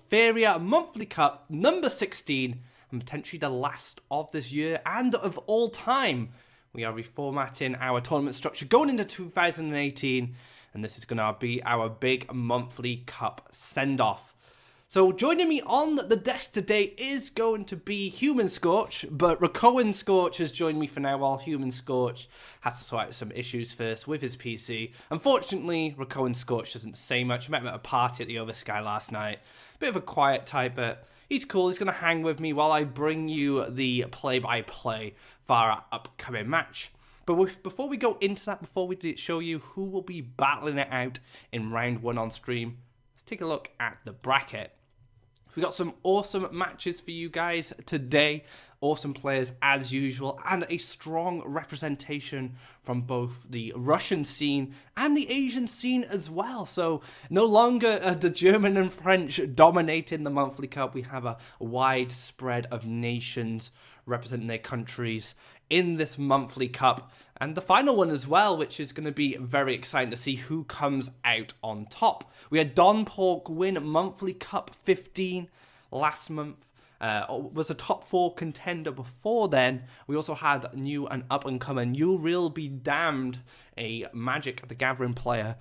Faeria Monthly Cup number 16, and potentially the last of this year and of all time. We are reformatting our tournament structure going into 2018, and this is going to be our big monthly cup send-off. So joining me on the desk today is going to be Human Scorch, but Rakoan Scorch has joined me for now while Human Scorch has to sort out some issues first with his PC. Unfortunately, Rakoan Scorch doesn't say much. I met him at a party at the Oversky last night. Bit of a quiet type, but he's cool. He's going to hang with me while I bring you the play-by-play for our upcoming match. But before we go into that, before we show you who will be battling it out in round 1 on stream, let's take a look at the bracket. We got some awesome matches for you guys today, awesome players as usual, and a strong representation from both the Russian scene and the Asian scene as well. So no longer the German and French dominating the monthly cup. We have a wide spread of nations representing their countries in this monthly cup, and the final one as well, which is going to be very exciting to see who comes out on top. We had Don Pork win monthly cup 15 last month, was a top 4 contender before then. We also had new and up and coming Uriel Be Damned, a Magic the Gathering player,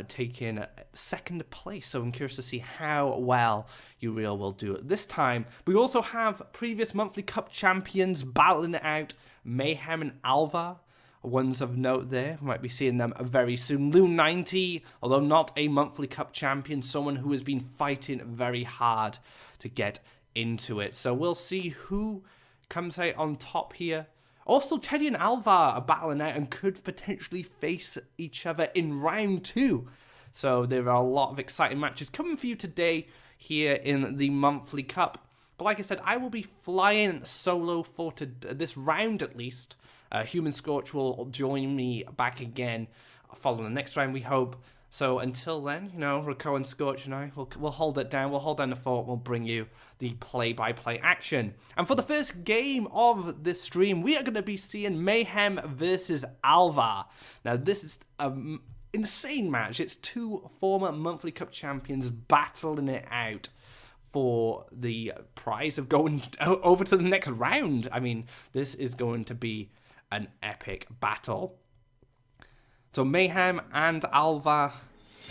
taking 2nd place. So I'm curious to see how well Uriel will do it this time. We also have previous monthly cup champions battling it out, Mayhem and Alva. Ones of note there, we might be seeing them very soon. Loon 90, although not a monthly cup champion, someone who has been fighting very hard to get into it. So we'll see who comes out on top here. Also, Teddy and Alva are battling out and could potentially face each other in round 2. So there are a lot of exciting matches coming for you today here in the monthly cup. But like I said, I will be flying solo for this round at least. Human Scorch will join me back again following the next round, we hope. So until then, you know, Rakoan Scorch and I, we'll hold it down. We'll hold down the fort. We'll bring you the play-by-play action. And for the first game of this stream, we are going to be seeing Mayhem versus Alva. Now, this is an insane match. It's 2 former monthly cup champions battling it out for the prize of going over to the next round. I mean, this is going to be an epic battle. So Mayhem and Alva.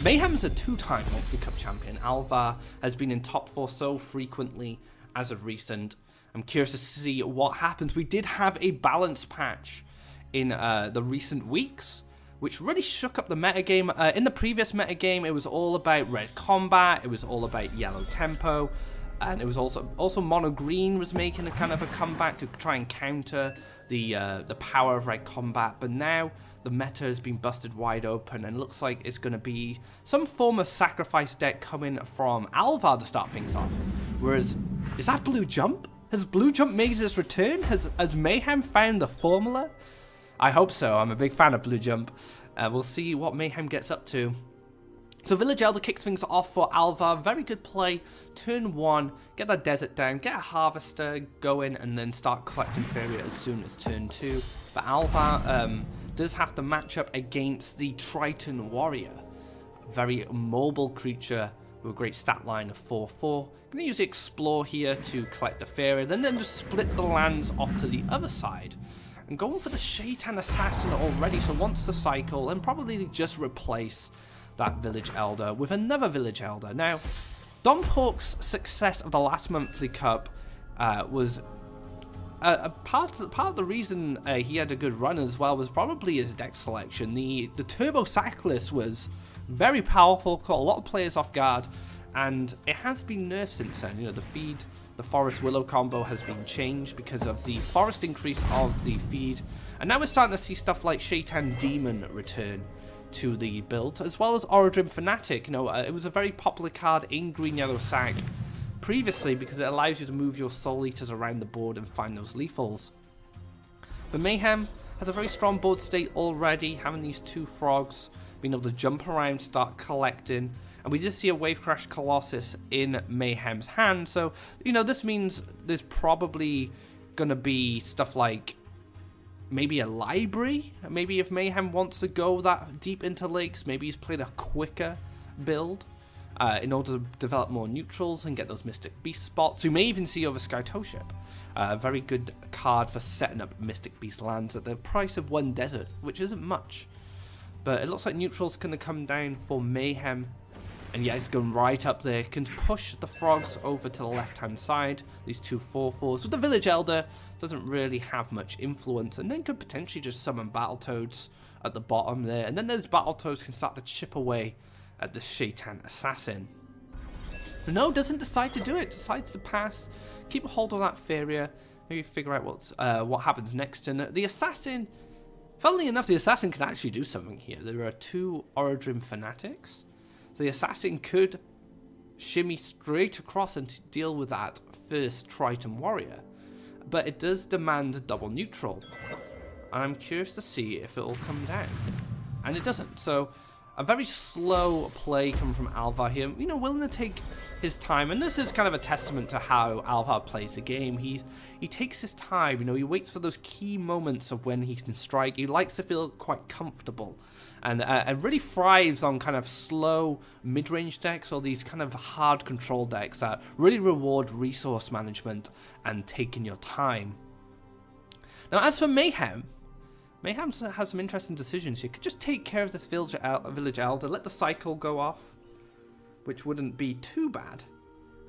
Mayhem's a 2-time monthly cup champion. Alva has been in top 4 so frequently as of recent. I'm curious to see what happens. We did have a balance patch in the recent weeks, which really shook up the metagame. In the previous metagame, it was all about red combat, it was all about yellow tempo, and it was also mono green was making a kind of a comeback to try and counter the power of red combat. But now the meta has been busted wide open, and it looks like it's going to be some form of sacrifice deck coming from Alva to start things off. Whereas, is that Blue Jump? Has Blue Jump made its return? Has Mayhem found the formula? I hope so. I'm a big fan of Blue Jump. We'll see what Mayhem gets up to. So Village Elder kicks things off for Alva. Very good play. Turn 1, get that desert down, get a Harvester going, and then start collecting Faeria as soon as turn 2. But Alva does have to match up against the Triton Warrior. A very mobile creature with a great stat line of 4/4. Going to use Explore here to collect the Faeria, then just split the lands off to the other side. And going for the Shaitan Assassin already, so once the cycle, and probably just replace that Village Elder with another Village Elder. Now, Don Pork's success of the last monthly cup was part of the reason he had a good run as well was probably his deck selection. The Turbo Sackless was very powerful, caught a lot of players off guard, and it has been nerfed since then. You know, the Forest Willow combo has been changed because of the forest increase of the feed, and now we're starting to see stuff like Shaitan Demon return to the build, as well as Orodrim Fanatic. You know, it was a very popular card in Green Yellow Sack previously because it allows you to move your Soul Eaters around the board and find those lethals. But Mayhem has a very strong board state already, having these 2 frogs, being able to jump around, start collecting. And we did see a Wave Crash Colossus in Mayhem's hand, so, you know, this means there's probably going to be stuff like maybe a library. Maybe if Mayhem wants to go that deep into lakes, maybe he's played a quicker build. in order to develop more neutrals and get those Mystic Beast spots. We may even see over Skytow Ship. A very good card for setting up Mystic Beast lands at the price of 1 desert, which isn't much. But it looks like neutral's going to come down for Mayhem. And yeah, it's going right up there. Can push the frogs over to the left-hand side. These 2 4/4s. With the Village Elder, doesn't really have much influence. And then could potentially just summon Battletoads at the bottom there. And then those Battletoads can start to chip away at the Shaitan Assassin. But no, doesn't decide to do it. Decides to pass. Keep a hold of that Faeria. Maybe figure out what happens next. And the Assassin, funnily enough, the Assassin can actually do something here. There are 2 Origin Fanatics. So the Assassin could shimmy straight across and deal with that first Triton Warrior. But it does demand a double neutral. And I'm curious to see if it will come down. And it doesn't. So a very slow play coming from Alva here. You know, willing to take his time. And this is kind of a testament to how Alva plays the game. He takes his time. You know, he waits for those key moments of when he can strike. He likes to feel quite comfortable. And really thrives on kind of slow mid-range decks or these kind of hard control decks that really reward resource management and taking your time. Now, as for Mayhem, Mayhem has some interesting decisions. You could just take care of this Village Elder, let the cycle go off, which wouldn't be too bad.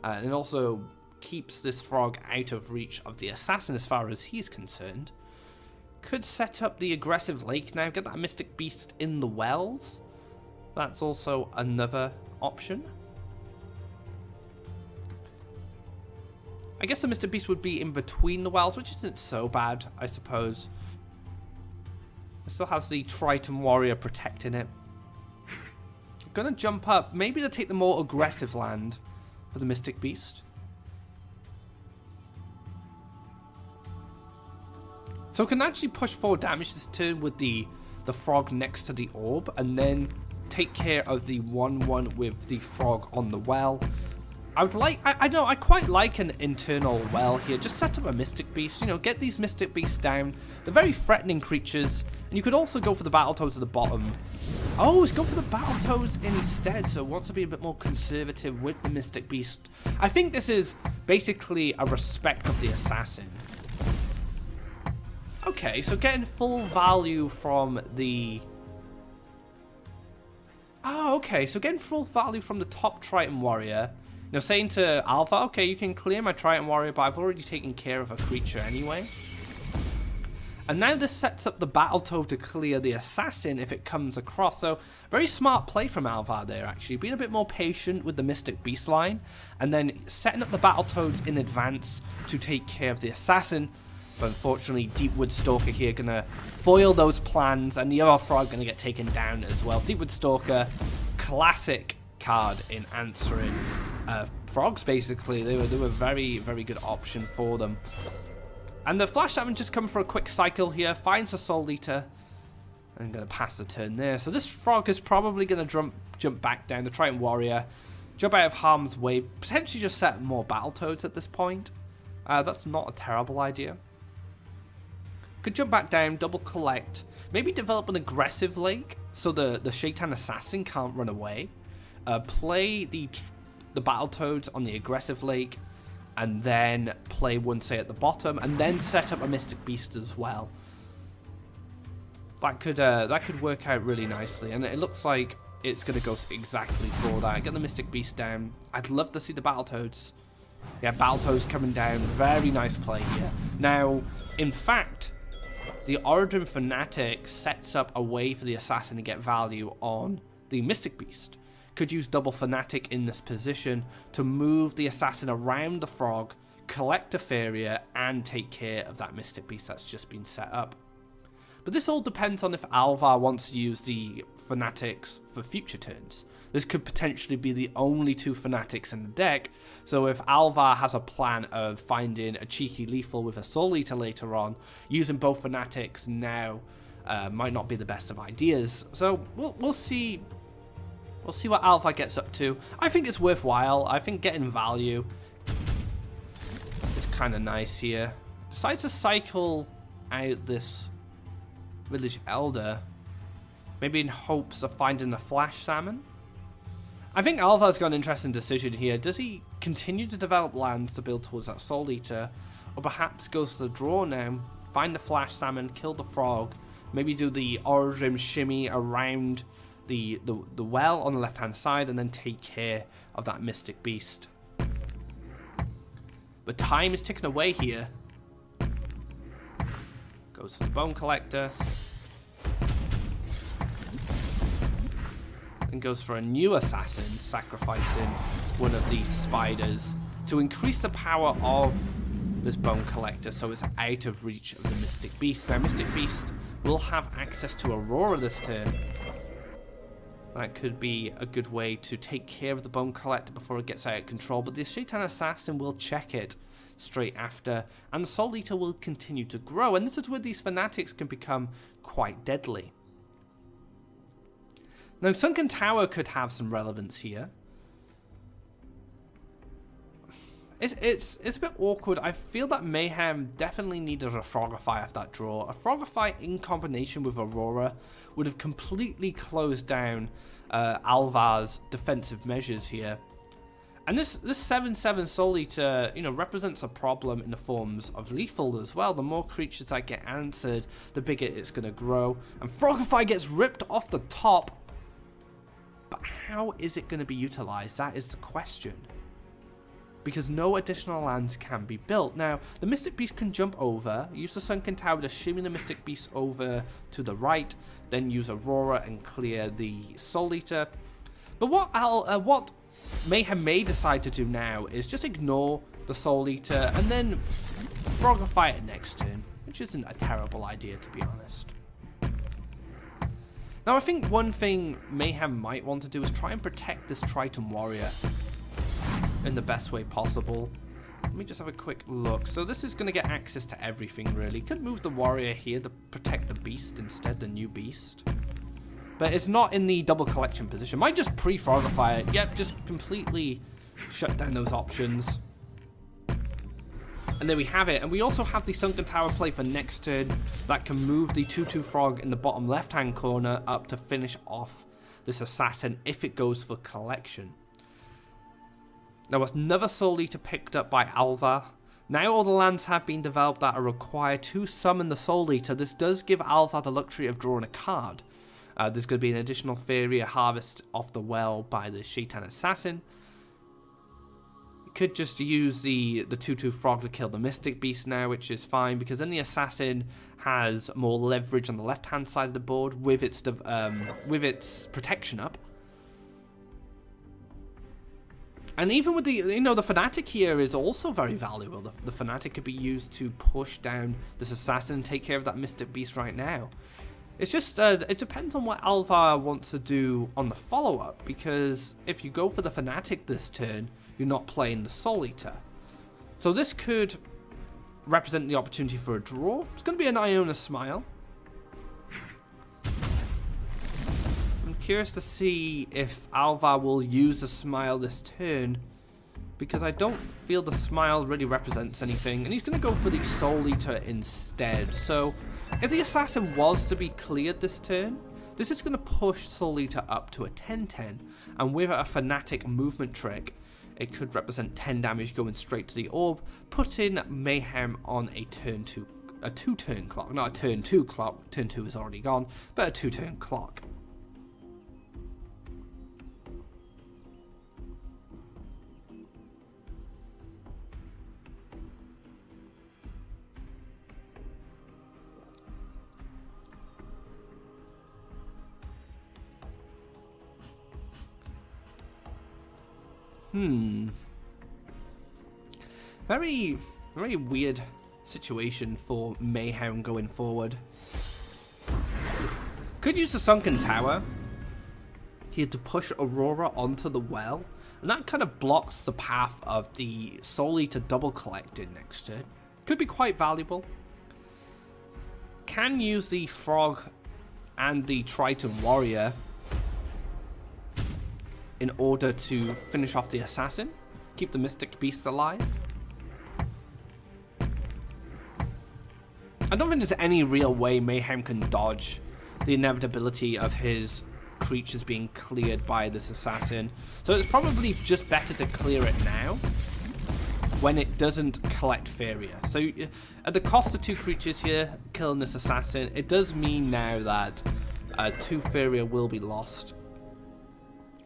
And it also keeps this frog out of reach of the Assassin as far as he's concerned. Could set up the aggressive lake now, get that Mystic Beast in the wells. That's also another option. I guess the Mystic Beast would be in between the wells, which isn't so bad, I suppose. It still has the Triton Warrior protecting it. Gonna jump up, maybe to take the more aggressive land for the Mystic Beast. So can actually push forward damage this turn with the frog next to the orb, and then take care of the 1/1 with the frog on the well. I would like, I quite like an internal well here. Just set up a Mystic Beast, you know, get these Mystic Beasts down. They're very threatening creatures, and you could also go for the Battletoads at the bottom. Oh, it's gone for the Battletoads instead, so wants to be a bit more conservative with the Mystic Beast. I think this is basically a respect of the Assassin. Okay, so getting full value from the... Oh, okay, so getting full value from the top Triton Warrior. Now saying to Alva, okay, you can clear my Triton Warrior, but I've already taken care of a creature anyway. And now this sets up the Battletoad to clear the Assassin if it comes across. So, very smart play from Alva there, actually. Being a bit more patient with the Mystic Beast line, and then setting up the Battletoads in advance to take care of the Assassin. But unfortunately, Deepwood Stalker here gonna foil those plans, and the other frog gonna get taken down as well. Deepwood Stalker, classic card in answering frogs, basically. They were very, very good option for them. And the Flash Salmon just come for a quick cycle here, finds a Soul Eater, and gonna pass the turn there. So this frog is probably gonna jump back down. The Triton Warrior, jump out of harm's way, potentially just set more Battletoads at this point. That's not a terrible idea. Could jump back down, double collect, maybe develop an aggressive lake so the Shaitan Assassin can't run away. Play the Battletoads on the aggressive lake, and then play one, say, at the bottom, and then set up a Mystic Beast as well. That could work out really nicely, and it looks like it's going to go exactly for that. Get the Mystic Beast down. I'd love to see the Battletoads. Yeah, Battletoads coming down. Very nice play here. Now, in fact, the Origin Fanatic sets up a way for the Assassin to get value on the Mystic Beast. Could use double Fanatic in this position to move the Assassin around the frog, collect a Faeria, and take care of that Mystic Beast that's just been set up. But this all depends on if Alva wants to use the Fanatics for future turns. This could potentially be the only 2 Fanatics in the deck, so if Alva has a plan of finding a cheeky lethal with a Soul Eater later on, using both Fanatics now might not be the best of ideas. So we'll see. We'll see what Alva gets up to. I think it's worthwhile. I think getting value is kind of nice here. Decides to cycle out this Village Elder, maybe in hopes of finding a Flash Salmon. I think Alva's got an interesting decision here. Does he continue to develop lands to build towards that Soul Eater? Or perhaps goes for the draw now, find the Flash Salmon, kill the frog, maybe do the Origin shimmy around the well on the left-hand side, and then take care of that Mystic Beast. But time is ticking away here. Goes for the Bone Collector. And goes for a new assassin, sacrificing one of these spiders to increase the power of this Bone Collector so it's out of reach of the Mystic Beast. Now, Mystic Beast will have access to Aurora this turn. That could be a good way to take care of the Bone Collector before it gets out of control, but the Shaitan Assassin will check it straight after, and the Soul Eater will continue to grow, and this is where these Fanatics can become quite deadly. Now, Sunken Tower could have some relevance here. It's a bit awkward. I feel that Mayhem definitely needed a Frogify off that draw. A Frogify in combination with Aurora would have completely closed down Alva's defensive measures here. And this 7/7 Soul Eater, you know, represents a problem in the forms of lethal as well. The more creatures that get answered, the bigger it's going to grow. And Frogify gets ripped off the top. But how is it going to be utilized? That is the question. Because no additional lands can be built. Now, the Mystic Beast can jump over, use the Sunken Tower to shimmy the Mystic Beast over to the right, then use Aurora and clear the Soul Eater. But what Mayhem may decide to do now is just ignore the Soul Eater and then Frogify it next turn, which isn't a terrible idea, to be honest. Now, I think one thing Mayhem might want to do is try and protect this Triton Warrior in the best way possible. Let me just have a quick look. So this is going to get access to everything, really. Could move the Warrior here to protect the Beast instead, the new Beast. But it's not in the double collection position. Might just pre-Frogify it. Yep, just completely shut down those options. And there we have it. And we also have the Sunken Tower play for next turn that can move the 2/2 frog in the bottom left-hand corner up to finish off this assassin if it goes for collection. Now, another Soul Eater picked up by Alva. Now all the lands have been developed that are required to summon the Soul Eater. This does give Alva the luxury of drawing a card. There's going to be an additional Faeria harvest off the well by the Shaitan Assassin. Could just use the 2/2 frog to kill the Mystic Beast now, which is fine, because then the Assassin has more leverage on the left-hand side of the board with its protection up. And even with the, the Fanatic here is also very valuable. The Fanatic could be used to push down this Assassin and take care of that Mystic Beast right now. It's just, it depends on what Alva wants to do on the follow-up, because if you go for the Fanatic this turn, you're not playing the Soul Eater. So this could represent the opportunity for a draw. It's going to be an Iona Smile. I'm curious to see if Alva will use the Smile this turn, because I don't feel the Smile really represents anything, and he's going to go for the Soul Eater instead. So if the Assassin was to be cleared this turn, this is going to push Soul Eater up to a 10/10, and with a Fanatic movement trick, it could represent 10 damage going straight to the orb, putting Mayhem on a two-turn clock. Not a turn 2 clock, turn 2 is already gone, but a 2-turn clock. Very, very weird situation for Mayhem going forward. Could use the Sunken Tower here to push Aurora onto the well, and that kind of blocks the path of the Soul Eater double collected next turn. Could be quite valuable. Can use the Frog and the Triton Warrior in order to finish off the Assassin, keep the Mystic Beast alive. I don't think there's any real way Mayhem can dodge the inevitability of his creatures being cleared by this assassin. So it's probably just better to clear it now when it doesn't collect Faeria. So at the cost of 2 creatures here, killing this assassin, it does mean now that 2 Faeria will be lost.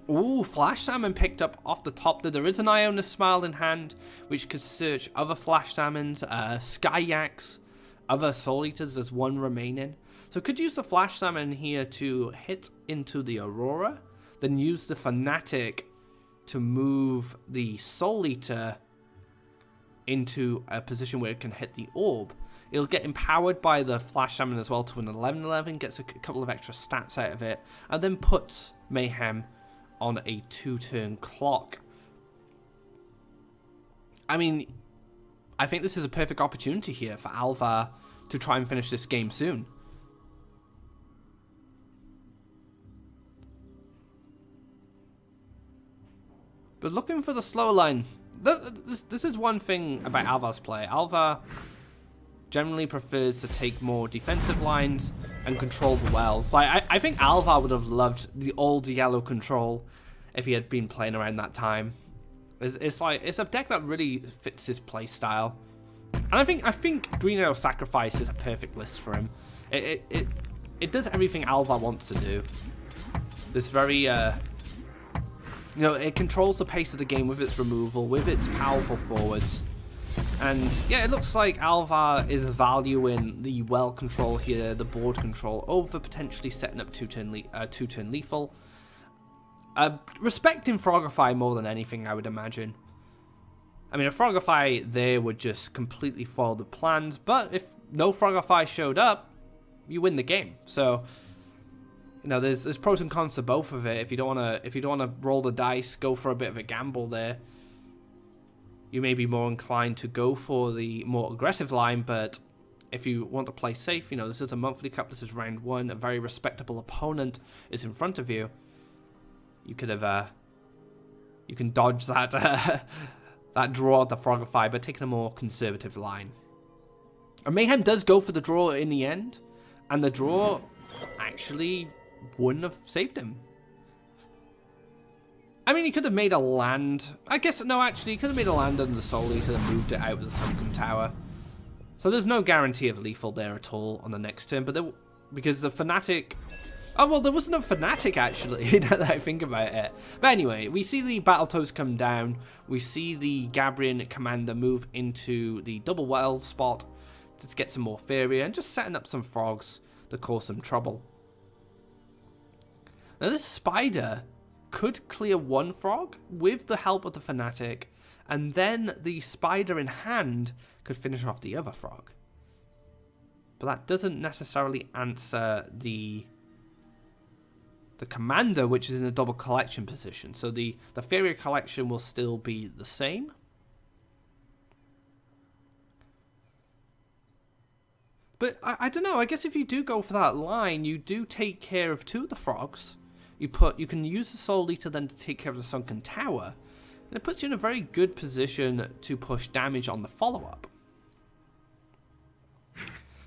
Ooh, Flash Salmon picked up off the top there. There is an Ionis Smile in hand, which could search other Flash Salmons, Skyyaks, other Soul Eaters. There's 1 remaining. So could use the Flash Salmon here to hit into the Aurora, then use the Fanatic to move the Soul Eater into a position where it can hit the orb. It'll get empowered by the Flash Salmon as well to an 11/11, gets a couple of extra stats out of it, and then puts Mayhem on a 2-turn clock. I mean, I think this is a perfect opportunity here for Alva to try and finish this game soon. But looking for the slow line, this is one thing about Alva's play. Alva generally prefers to take more defensive lines and control the wells. Like, I think Alva would have loved the old yellow control if he had been playing around that time. It's a deck that really fits his play style. And I think Green Arrow Sacrifice is a perfect list for him. It does everything Alva wants to do. This very you know, it controls the pace of the game with its removal, with its powerful forwards. And yeah, it looks like Alva is valuing the well control here, the board control, over potentially setting up 2-turn lethal. Respecting Frogify more than anything, I would imagine. I mean, a Frogify there would just completely foil the plans, but if no Frogify showed up, you win the game. So, you know, there's pros and cons to both of it. If you don't wanna roll the dice, go for a bit of a gamble there. You may be more inclined to go for the more aggressive line, but if you want to play safe, you know, this is a monthly cup, this is round 1, a very respectable opponent is in front of you. You could have, you can dodge that that draw of the Frogify by taking a more conservative line. And Mayhem does go for the draw in the end, and the draw actually wouldn't have saved him. I mean, he could have made a land. I guess, no, actually, he could have made a land under the Soul Eater and moved it out of the Sunken Tower. So there's no guarantee of lethal there at all on the next turn, but because the Fanatic... Oh, well, there wasn't a Fanatic, actually, now that I think about it. But anyway, we see the Battletoads come down. We see the Gabrian Commander move into the double well spot to get some more Faeria and just setting up some frogs to cause some trouble. Now, this Spider could clear 1 frog with the help of the Fanatic, and then the Spider in hand could finish off the other frog. But that doesn't necessarily answer the Commander, which is in a double collection position. So the Faeria collection will still be the same. But I don't know, I guess if you do go for that line, you do take care of 2 of the frogs. You can use the Soul Eater then to take care of the Sunken Tower, and it puts you in a very good position to push damage on the follow-up.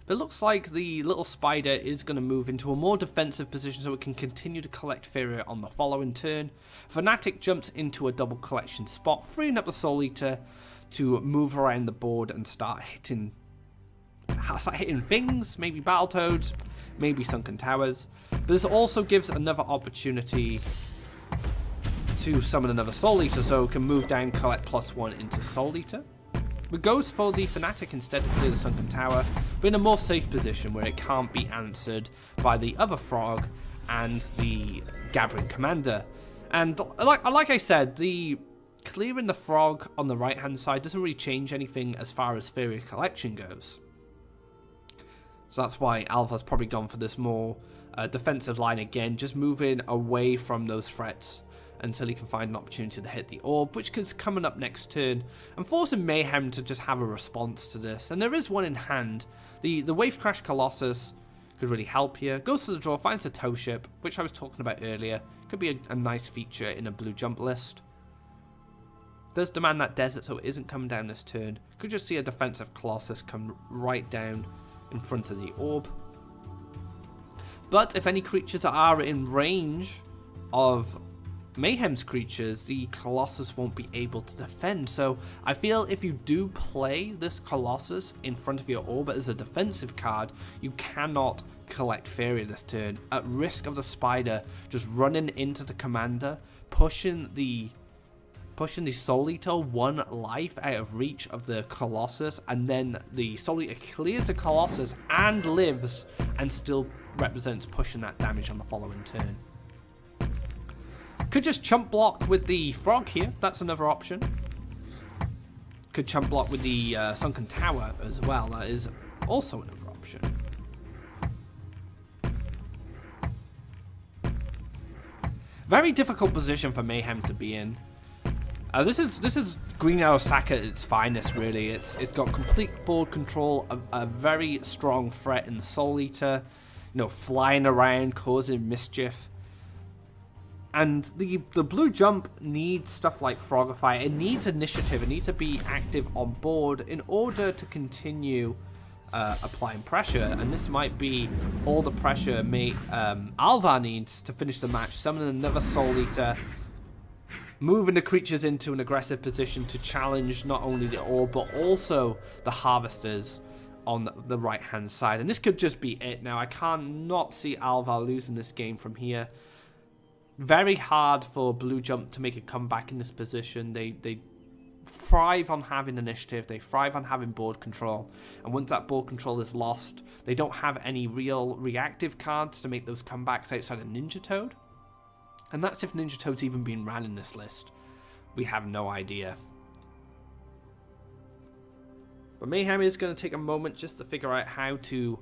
But it looks like the little Spider is going to move into a more defensive position so it can continue to collect Faeria on the following turn. Fanatic jumps into a double collection spot, freeing up the Soul Eater to move around the board and start hitting things, maybe Battletoads, maybe Sunken Towers. But this also gives another opportunity to summon another Soul Eater, so it can move down, collect +1 into Soul Eater. But goes for the Fanatic instead to clear the Sunken Tower, but in a more safe position where it can't be answered by the other frog and the Gabrian Commander. And like I said, the clearing the frog on the right hand side doesn't really change anything as far as Faeria collection goes. So that's why Alva's probably gone for this more defensive line again, just moving away from those threats until he can find an opportunity to hit the orb, which is coming up next turn, and forcing Mayhem to just have a response to this. And there is one in hand. The Wave Crash Colossus could really help here. Goes to the draw, finds a tow ship, which I was talking about earlier. Could be a nice feature in a blue jump list. Does demand that desert, so it isn't coming down this turn. Could just see a defensive Colossus come right down in front of the orb. But if any creatures are in range of Mayhem's creatures, the Colossus won't be able to defend. So I feel if you do play this Colossus in front of your orb as a defensive card, you cannot collect Faeria this turn, at risk of the spider just running into the commander, pushing the Soul Eater 1 life out of reach of the Colossus, and then the Soul Eater clears the Colossus and lives, and still represents pushing that damage on the following turn. Could just chump block with the Frog here, that's another option. Could chump block with the Sunken Tower as well, that is also another option. Very difficult position for Mayhem to be in. This is Green Arrow-Sack at its finest, really. It's got complete board control, a very strong threat in the Soul Eater, you know, flying around, causing mischief. And the blue jump needs stuff like Frogify. It needs initiative. It needs to be active on board in order to continue applying pressure. And this might be all the pressure Alva needs to finish the match. Summon another Soul Eater, moving the creatures into an aggressive position to challenge not only the orb, but also the Harvesters on the right-hand side. And this could just be it now. I cannot see Alva losing this game from here. Very hard for Blue Jump to make a comeback in this position. They thrive on having initiative. They thrive on having board control. And once that board control is lost, they don't have any real reactive cards to make those comebacks outside of Ninja Toad. And that's if Ninja Toad's even been ran in this list. We have no idea. But Mayhem is going to take a moment just to figure out how to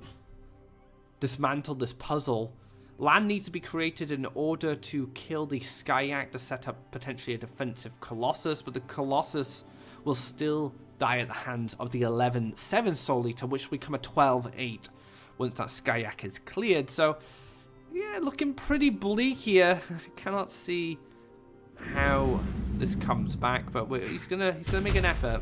dismantle this puzzle. Land needs to be created in order to kill the Skyak to set up potentially a defensive Colossus, but the Colossus will still die at the hands of the 11/7 Soul Eater, which will become a 12/8 once that Skyak is cleared. So, yeah, looking pretty bleak here. I cannot see how this comes back, but he's gonna make an effort.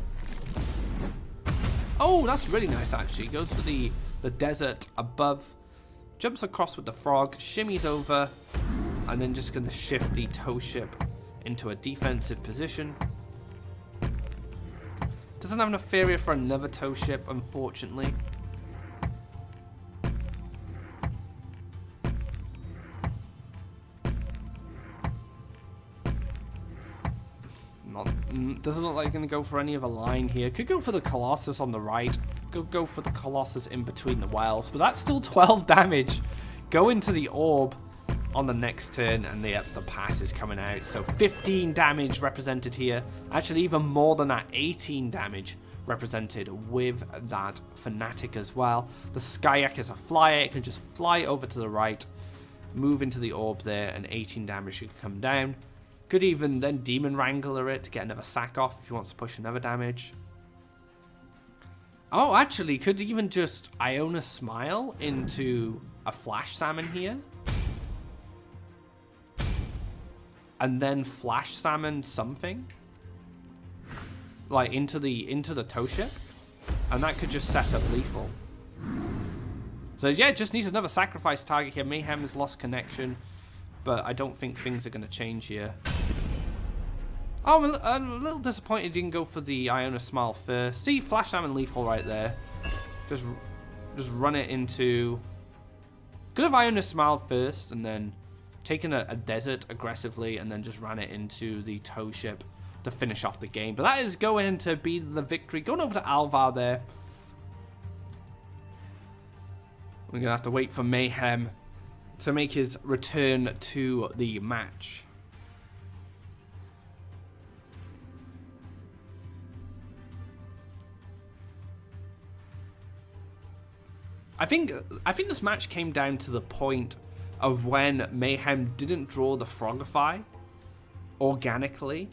Oh, that's really nice actually. Goes for the desert above. Jumps across with the frog, shimmies over, and then just going to shift the tow ship into a defensive position. Doesn't have enough Faeria for another tow ship, unfortunately. Doesn't look like he's going to go for any other line here. Could go for the Colossus on the right. Go for the Colossus in between the wells. But that's still 12 damage. Go into the orb on the next turn, and the pass is coming out. So 15 damage represented here. Actually, even more than that, 18 damage represented with that Fanatic as well. The Skyak is a flyer. It can just fly over to the right, move into the orb there, and 18 damage should come down. Could even then Demon Wrangler it to get another sack off if he wants to push another damage. Oh, actually, could even just Iona Smile into a Flash Salmon here. And then Flash Salmon something. Like into the tow ship. And that could just set up lethal. So yeah, just needs another sacrifice target here. Mayhem has lost connection. But I don't think things are going to change here. Oh, I'm a little disappointed he didn't go for the Iona Smile first. See, Flash Salmon lethal right there. Just run it into... Could have Iona Smile first and then taken a desert aggressively and then just ran it into the tow ship to finish off the game. But that is going to be the victory. Going over to Alva there. We're going to have to wait for Mayhem to make his return to the match. I think this match came down to the point of when Mayhem didn't draw the Frogify organically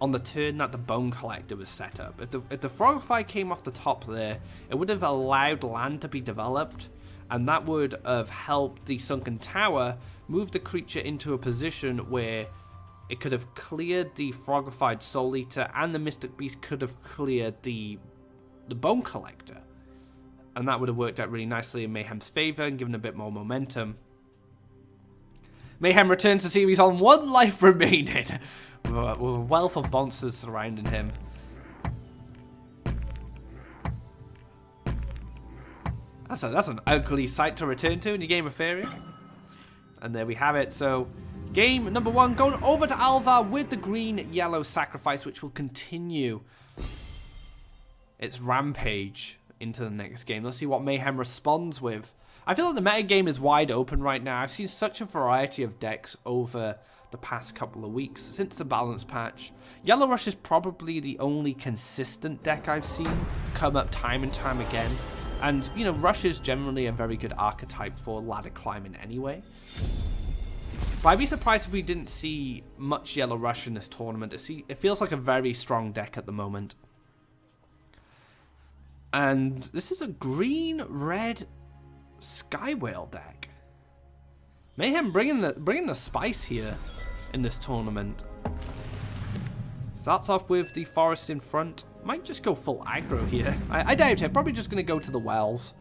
on the turn that the Bone Collector was set up. If the Frogify came off the top there, it would have allowed land to be developed, and that would have helped the Sunken Tower move the creature into a position where it could have cleared the Frogified Soul Eater, and the Mystic Beast could have cleared the Bone Collector. And that would have worked out really nicely in Mayhem's favor and given a bit more momentum. Mayhem returns to series on 1 life remaining. With a wealth of monsters surrounding him. That's an ugly sight to return to in your game of Faeria. And there we have it. So, game number 1 going over to Alva with the green-yellow sacrifice, which will continue its rampage into the next game. Let's see what Mayhem responds with. I feel like the meta game is wide open right now. I've seen such a variety of decks over the past couple of weeks since the balance patch. Yellow Rush is probably the only consistent deck I've seen come up time and time again. And, you know, Rush is generally a very good archetype for ladder climbing anyway. But I'd be surprised if we didn't see much Yellow Rush in this tournament. It feels like a very strong deck at the moment. And this is a green-red Sky Whale deck. Mayhem bringing the spice here in this tournament. Starts off with the forest in front. Might just go full aggro here. I doubt it. Probably just going to go to the wells.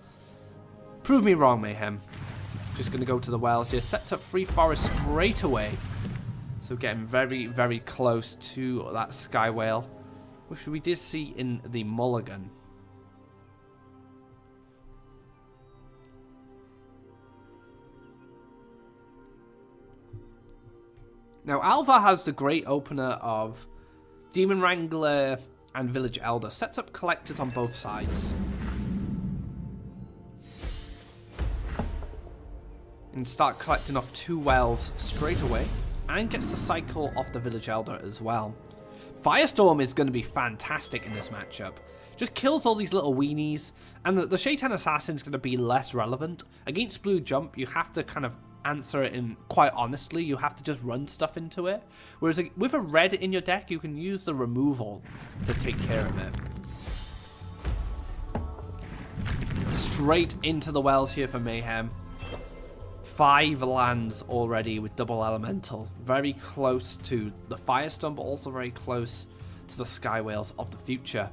Prove me wrong, Mayhem. Just going to go to the wells here. Sets up free forest straight away. So getting very, very close to that Sky Whale, which we did see in the mulligan. Now, Alva has the great opener of Demon Wrangler and Village Elder. Sets up collectors on both sides. And start collecting off 2 wells straight away. And gets the cycle off the Village Elder as well. Firestorm is going to be fantastic in this matchup. Just kills all these little weenies. And the Shaitan Assassin is going to be less relevant. Against Blue Jump, you have to kind of answer it in quite honestly. You have to just run stuff into it. Whereas with a red in your deck, you can use the removal to take care of it. Straight into the wells here for Mayhem. 5 lands already with double elemental. Very close to the Firestorm, but also very close to the Sky Whales of the future.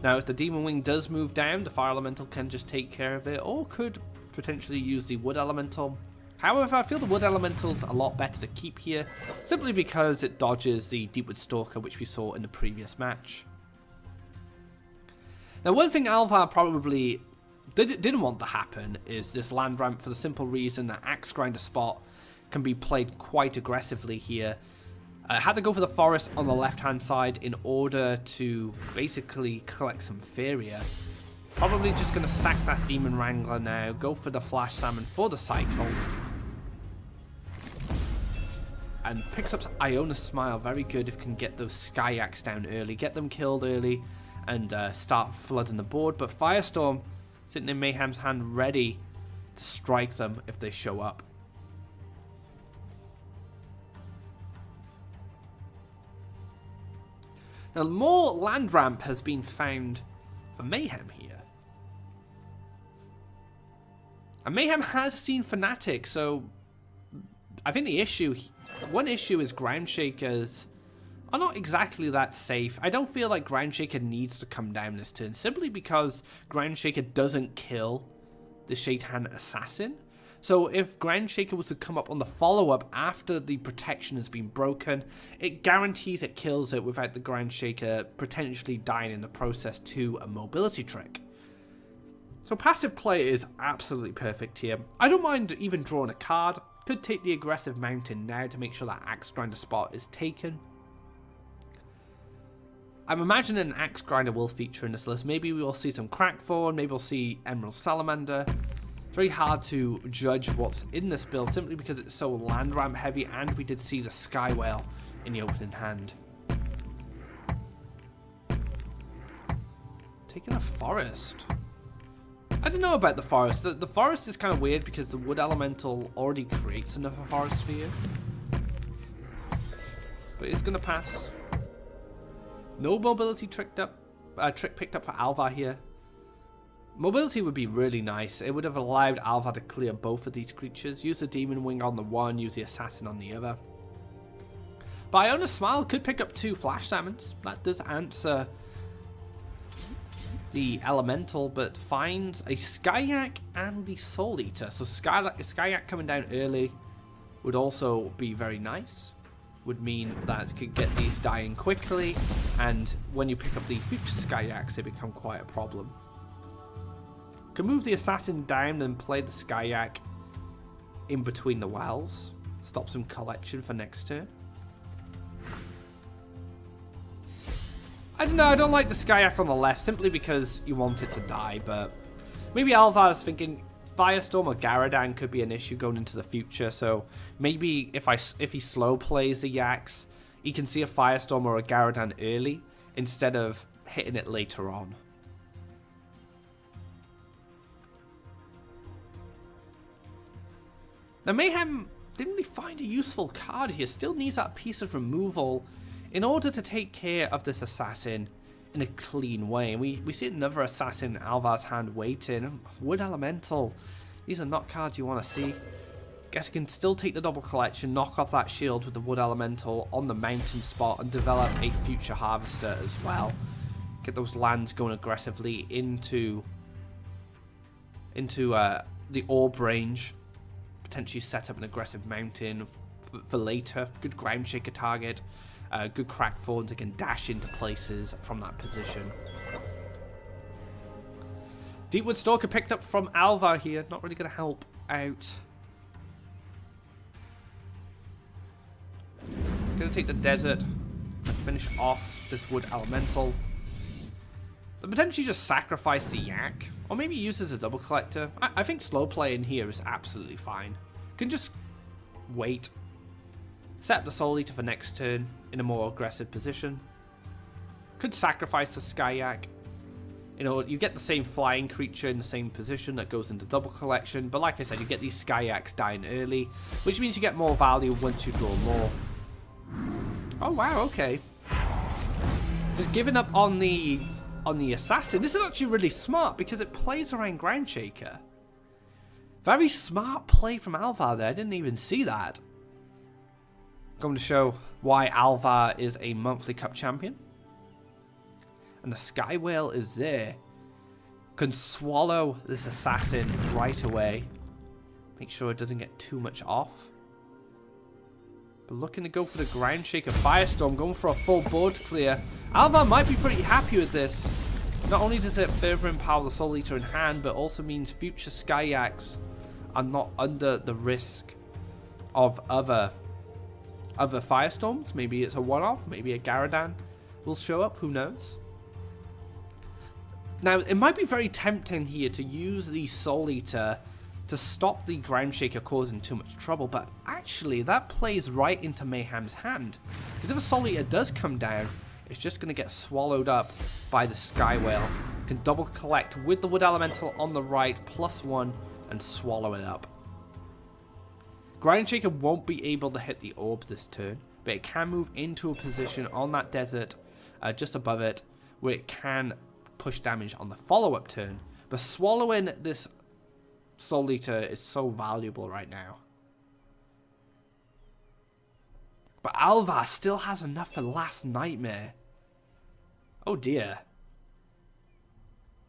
Now, if the Demon Wing does move down, the Fire Elemental can just take care of it, or could potentially use the Wood Elemental. However, I feel the Wood Elemental's a lot better to keep here, simply because it dodges the Deepwood Stalker, which we saw in the previous match. Now, one thing Alva probably didn't want to happen is this land ramp, for the simple reason that Axe Grinder Spot can be played quite aggressively here. Had to go for the forest on the left-hand side in order to basically collect some Faeria. Probably just going to sack that Demon Wrangler now, go for the Flash Salmon for the cycle. And picks up Iona's Smile, very good if can get those Skyax down early, get them killed early, and start flooding the board. But Firestorm sitting in Mayhem's hand, ready to strike them if they show up. Now, more land ramp has been found for Mayhem here. And Mayhem has seen Fnatic, so I think one issue is Ground Shakers are not exactly that safe. I don't feel like Ground Shaker needs to come down this turn, simply because Ground Shaker doesn't kill the Shaitan Assassin. So if Ground Shaker was to come up on the follow-up after the protection has been broken, it guarantees it kills it without the Ground Shaker potentially dying in the process to a mobility trick. So passive play is absolutely perfect here. I don't mind even drawing a card. Could take the aggressive mountain now to make sure that Axe Grinder Spot is taken. I'm imagining an Axe Grinder will feature in this list. Maybe we will see some Crackthorn, maybe we'll see Emerald Salamander. It's very hard to judge what's in this build simply because it's so land ramp heavy, and we did see the Sky Whale in the opening hand. Taking a forest. I don't know about the forest. The forest is kind of weird because the Wood Elemental already creates enough of a forest for you. But it's going to pass. No mobility trick picked up for Alva here. Mobility would be really nice. It would have allowed Alva to clear both of these creatures. Use the Demon Wing on the one, use the Assassin on the other. But Iona's Smile could pick up 2 Flash Salmons. That does answer the Elemental, but finds a Skyak and the Soul Eater. So Skyak coming down early. would also be very nice. Would mean that you could get these dying quickly, and when you pick up the future Skyax, they become quite a problem. Can move the assassin down and play the Skyak in between the wells. Stop some collection for next turn. I don't know, I don't like the Skyak on the left simply because you want it to die, but maybe Alva is thinking Firestorm or Garadan could be an issue going into the future, so maybe if he slow plays the Yaks, he can see a Firestorm or a Garadan early instead of hitting it later on. Now Mayhem didn't really find a useful card here, still needs that piece of removal in order to take care of this assassin in a clean way. And we see another assassin in Alva's hand waiting. Wood Elemental. These are not cards you want to see. Guess you can still take the double collection, knock off that shield with the Wood Elemental on the mountain spot, and develop a future Harvester as well. Get those lands going aggressively into the orb range. Potentially set up an aggressive mountain for later. Good ground shaker target. Good crack forwards that can dash into places from that position. Deepwood Stalker picked up from Alva here. Not really going to help out. Going to take the desert and finish off this Wood Elemental. But potentially just sacrifice the Yak. Or maybe use it as a double collector. I think slow play in here is absolutely fine. Can just wait. Set up the Soul Eater for next turn in a more aggressive position. Could sacrifice the Skyak. You know, you get the same flying creature in the same position that goes into double collection. But like I said, you get these Skyaks dying early, which means you get more value once you draw more. Oh wow, okay. Just giving up on the assassin. This is actually really smart because it plays around Groundshaker. Very smart play from Alva there. I didn't even see that. Going to show why Alva is a monthly cup champion. And the Sky Whale is there. Can swallow this assassin right away. Make sure it doesn't get too much off. But looking to go for the Groundshaker Firestorm. Going for a full board clear. Alva might be pretty happy with this. Not only does it further empower the Soul Eater in hand, but also means future Skyax are not under the risk of other Firestorms. Maybe it's a one-off. Maybe a Garadan will show up. Who knows? Now, it might be very tempting here to use the Soul Eater to stop the Groundshaker causing too much trouble, but actually that plays right into Mayhem's hand. Because if a Soul Eater does come down, it's just going to get swallowed up by the Sky Whale. Can double collect with the Wood Elemental on the right, +1, and swallow it up. Groundshaker won't be able to hit the orb this turn, but it can move into a position on that desert, just above it, where it can push damage on the follow-up turn. But swallowing this Soul Eater is so valuable right now. But Alva still has enough for Last Nightmare. Oh dear.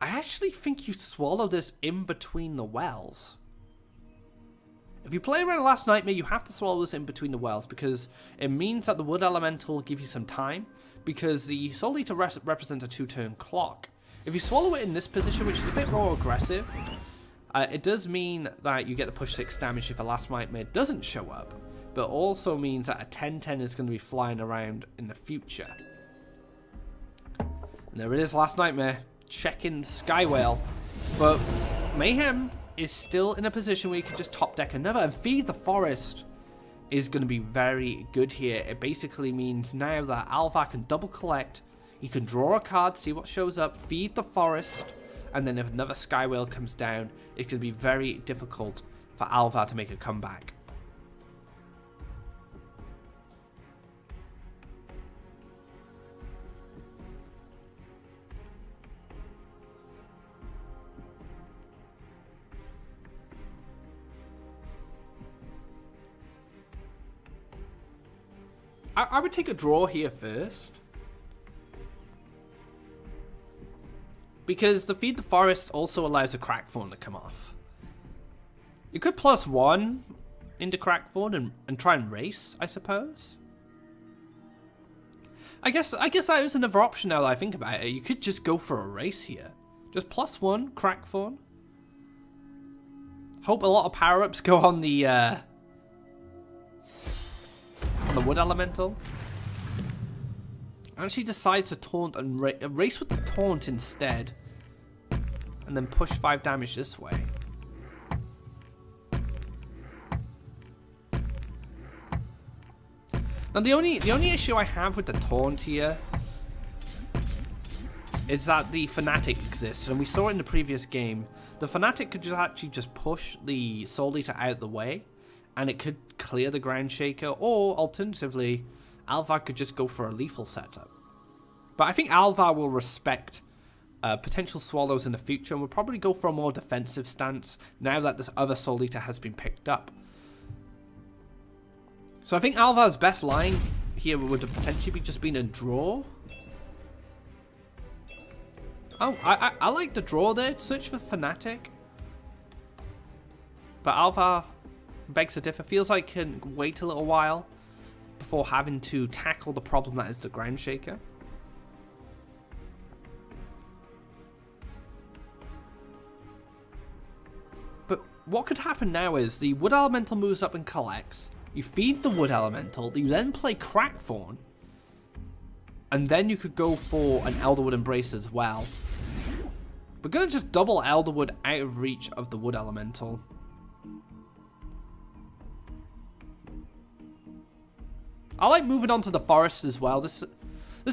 I actually think you swallow this in between the wells. If you play around Last Nightmare, you have to swallow this in between the wells because it means that the Wood Elemental will give you some time because the Soul Eater represents a 2-turn clock. If you swallow it in this position, which is a bit more aggressive, it does mean that you get the push 6 damage if a Last Nightmare doesn't show up, but also means that a 10-10 is going to be flying around in the future. And there it is, Last Nightmare, checking Sky Whale, but Mayhem is still in a position where you can just top deck another, and Feed the Forest is going to be very good here. It basically means now that Alva can double collect, you can draw a card, see what shows up, feed the forest, and then if another Sky Whale comes down, it's going to be very difficult for Alva to make a comeback. I would take a draw here first. Because the Feed the Forest also allows a crack form to come off. You could +1 into Crackthorn and try and race, I suppose. I guess that is another option now that I think about it. You could just go for a race here. Just +1 Crackthorn. Hope a lot of power-ups go on the Wood Elemental. Actually decides to taunt and race with the taunt instead. And then push 5 damage this way. Now the only issue I have with the taunt here is that the Fanatic exists, and we saw it in the previous game. The Fanatic could just push the Soul Eater out the way, and it could clear the Ground Shaker, or alternatively, Alva could just go for a lethal setup. But I think Alva will respect potential swallows in the future, and will probably go for a more defensive stance now that this other Soul Eater has been picked up. So I think Alva's best line here would have potentially be just been a draw. Oh, I like the draw there. Search for Fanatic. But Alva begs to differ. Feels like he can wait a little while before having to tackle the problem that is the Ground Shaker. But what could happen now is the Wood Elemental moves up and collects. You feed the Wood Elemental, you then play Crackthorn, and then you could go for an Elderwood Embrace as well. We're going to just double Elderwood out of reach of the Wood Elemental. I like moving on to the Forest as well. This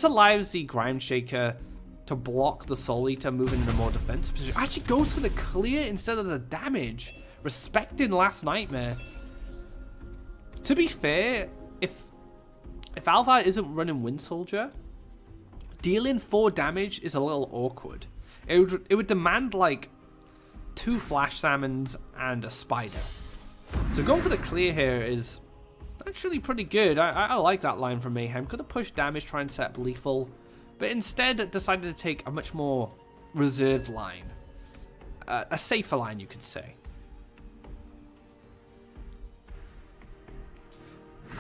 allows the Ground Shaker to block the Soul Eater, moving in a more defensive position. Actually goes for the clear instead of the damage, respecting Last Nightmare. To be fair, if Alva isn't running Wind Soldier, dealing 4 damage is a little awkward. It would demand like 2 Flash Salmons and a Spider. So going for the clear here is actually pretty good. I like that line from Mayhem. Could have pushed damage, try and set up lethal, but instead decided to take a much more reserved line. A safer line, you could say.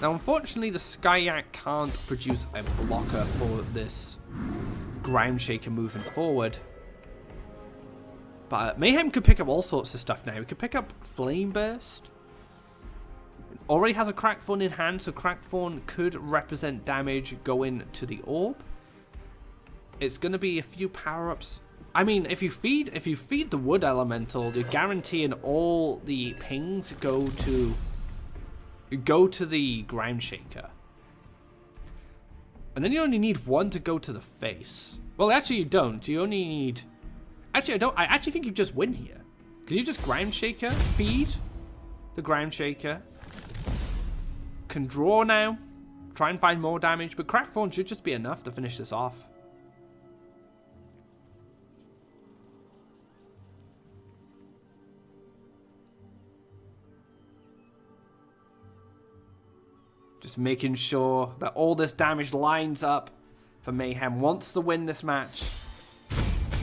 Now, unfortunately, the Skyak can't produce a blocker for this Ground Shaker moving forward. But Mayhem could pick up all sorts of stuff now. He could pick up Flame Burst. Already has a Crackthorn in hand, so Crackthorn could represent damage going to the orb. It's going to be a few power-ups. I mean, if you feed the Wood Elemental, you're guaranteeing all the pings go to the Ground Shaker. And then you only need 1 to go to the face. Well, actually you don't. You only need... Actually, I actually think you just win here. Can you just Ground Shaker, feed the Ground Shaker, can draw now, try and find more damage, but Crackthorn should just be enough to finish this off. Just making sure that all this damage lines up for Mayhem. Wants to win this match.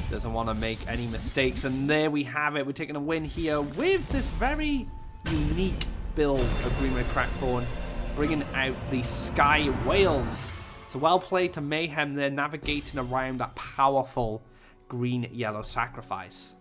Doesn't want to make any mistakes. And there we have it. We're taking a win here with this very unique build of Green Red Crackthorn, bringing out the Sky Whales. So well played to Mayhem there, navigating around that powerful green-yellow sacrifice.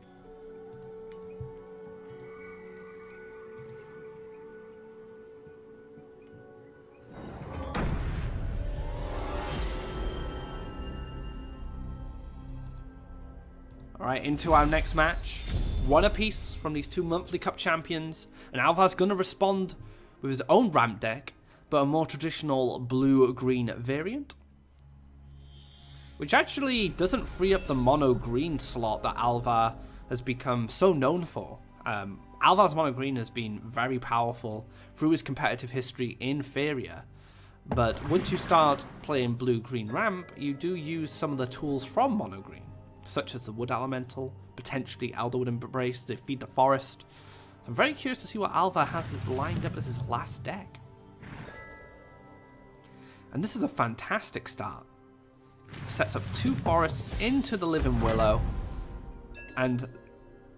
Alright, into our next match. 1 apiece from these 2 monthly cup champions. And Alva's going to respond with his own ramp deck, but a more traditional blue-green variant. Which actually doesn't free up the mono-green slot that Alva has become so known for. Alva's mono-green has been very powerful through his competitive history in Faeria. But once you start playing blue-green ramp, you do use some of the tools from mono-green, such as the Wood Elemental, potentially Elderwood Embrace to feed the Forest. I'm very curious to see what Alva has lined up as his last deck. And this is a fantastic start. Sets up 2 Forests into the Living Willow. And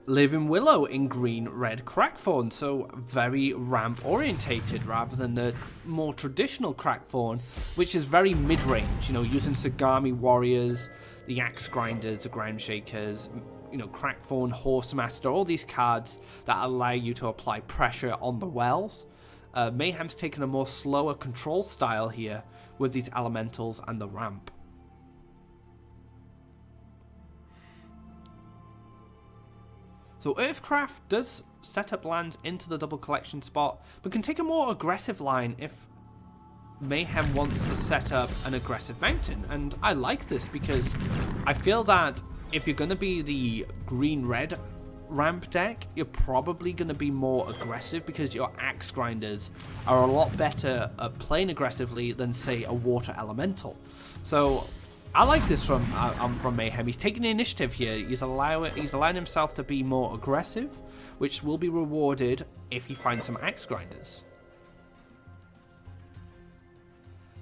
Living Willow in green-red Crackthorn, so very ramp orientated rather than the more traditional Crackthorn, which is very mid-range, you know, using Sagami Warriors, the Axe Grinders, the Ground Shakers, you know, Crackthorn, Horsemaster, all these cards that allow you to apply pressure on the wells. Mayhem's taken a more slower control style here with these elementals and the ramp. So Earthcraft does set up lands into the double collection spot, but can take a more aggressive line if Mayhem wants to set up an aggressive mountain. And I like this because I feel that if you're going to be the green-red ramp deck, you're probably going to be more aggressive because your Axe Grinders are a lot better at playing aggressively than, say, a Water Elemental. So I like this from Mayhem. He's taking the initiative here. He's allowing himself to be more aggressive, which will be rewarded if he finds some Axe Grinders.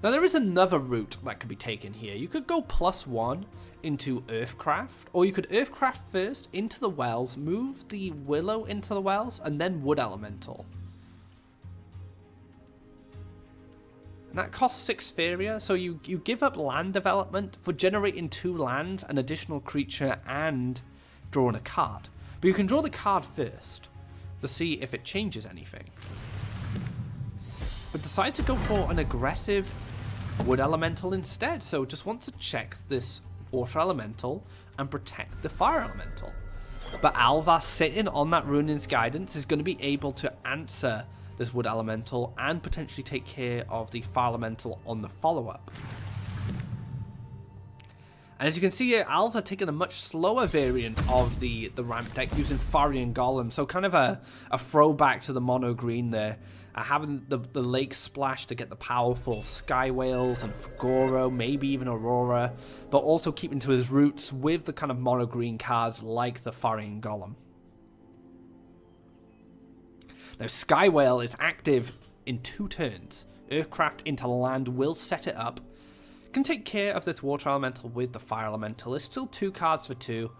Now there is another route that could be taken here. You could go +1 into Earthcraft, or you could Earthcraft first into the wells, move the Willow into the wells, and then Wood Elemental. That costs 6 Faeria, so you give up land development for generating 2 lands, an additional creature, and drawing a card. But you can draw the card first to see if it changes anything. But decide to go for an aggressive Wood Elemental instead, so just want to check this Water Elemental and protect the Fire Elemental. But Alva, sitting on that Ruining's Guidance, is going to be able to answer this Wood Elemental and potentially take care of the Fire Elemental on the follow-up. And as you can see here, Alva taking a much slower variant of the ramp deck using Faeria Golem, so kind of a throwback to the mono green there. Having the Lake Splash to get the powerful Sky Whales and Fagoro, maybe even Aurora, but also keeping to his roots with the kind of mono green cards like the Faeria Golem. Now, Sky Whale is active in 2 turns. Earthcraft into land will set it up. Can take care of this Water Elemental with the Fire Elemental. It's still 2 cards for 2.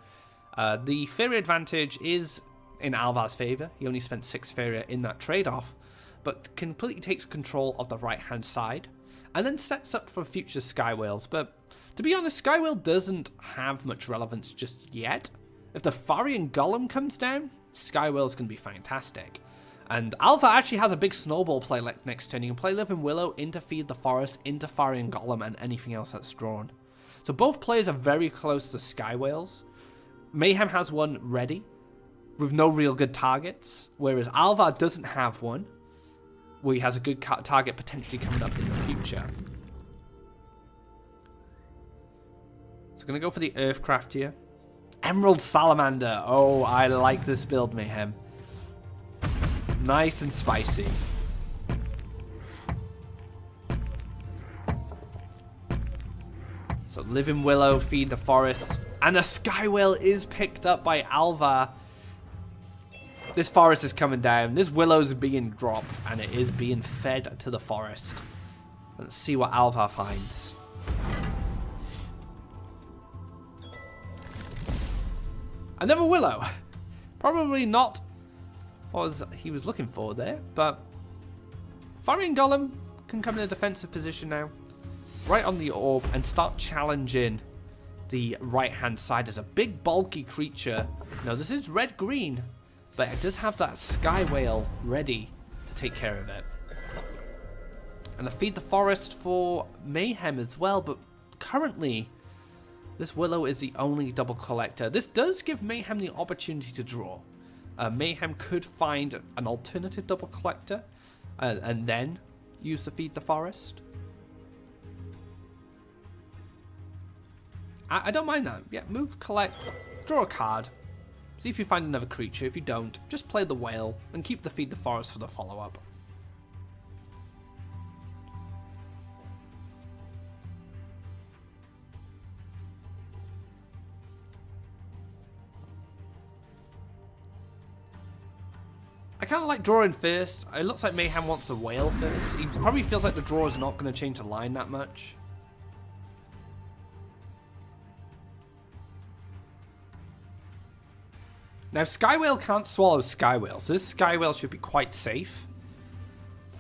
The Faeria advantage is in Alva's favour. He only spent 6 Faeria in that trade-off, but completely takes control of the right-hand side, and then sets up for future Sky Whales. But to be honest, Sky Whale doesn't have much relevance just yet. If the Faeria Golem comes down, Sky Whale's going to be fantastic. And Alva actually has a big snowball play like next turn. You can play Living Willow into Feed the Forest, into Faeria Golem, and anything else that's drawn. So both players are very close to Sky Whales. Mayhem has one ready, with no real good targets, whereas Alva doesn't have one, where he has a good target potentially coming up in the future. So I'm going to go for the Earthcraft here. Emerald Salamander. Oh, I like this build, Mayhem. Nice and spicy. So Living Willow, Feed the Forest, and a Sky Whale is picked up by Alva. This forest is coming down. This Willow's being dropped, and it is being fed to the forest. Let's see what Alva finds. Another Willow. Probably not what he was looking for there, but Faeria Golem can come in a defensive position now, right on the orb, and start challenging the right-hand side as a big, bulky creature. Now, this is red-green, but it does have that Sky Whale ready to take care of it. And I Feed the Forest for Mayhem as well, but currently this Willow is the only double collector. This does give Mayhem the opportunity to draw. Mayhem could find an alternative double collector and then use the Feed the Forest. I don't mind that. Yeah, move, collect, draw a card. See if you find another creature. If you don't, just play the whale and keep the Feed the Forest for the follow-up. I kind of like drawing first. It looks like Mayhem wants the whale first. He probably feels like the draw is not going to change the line that much. Now, Skywhale can't swallow Skywhale, so this Skywhale should be quite safe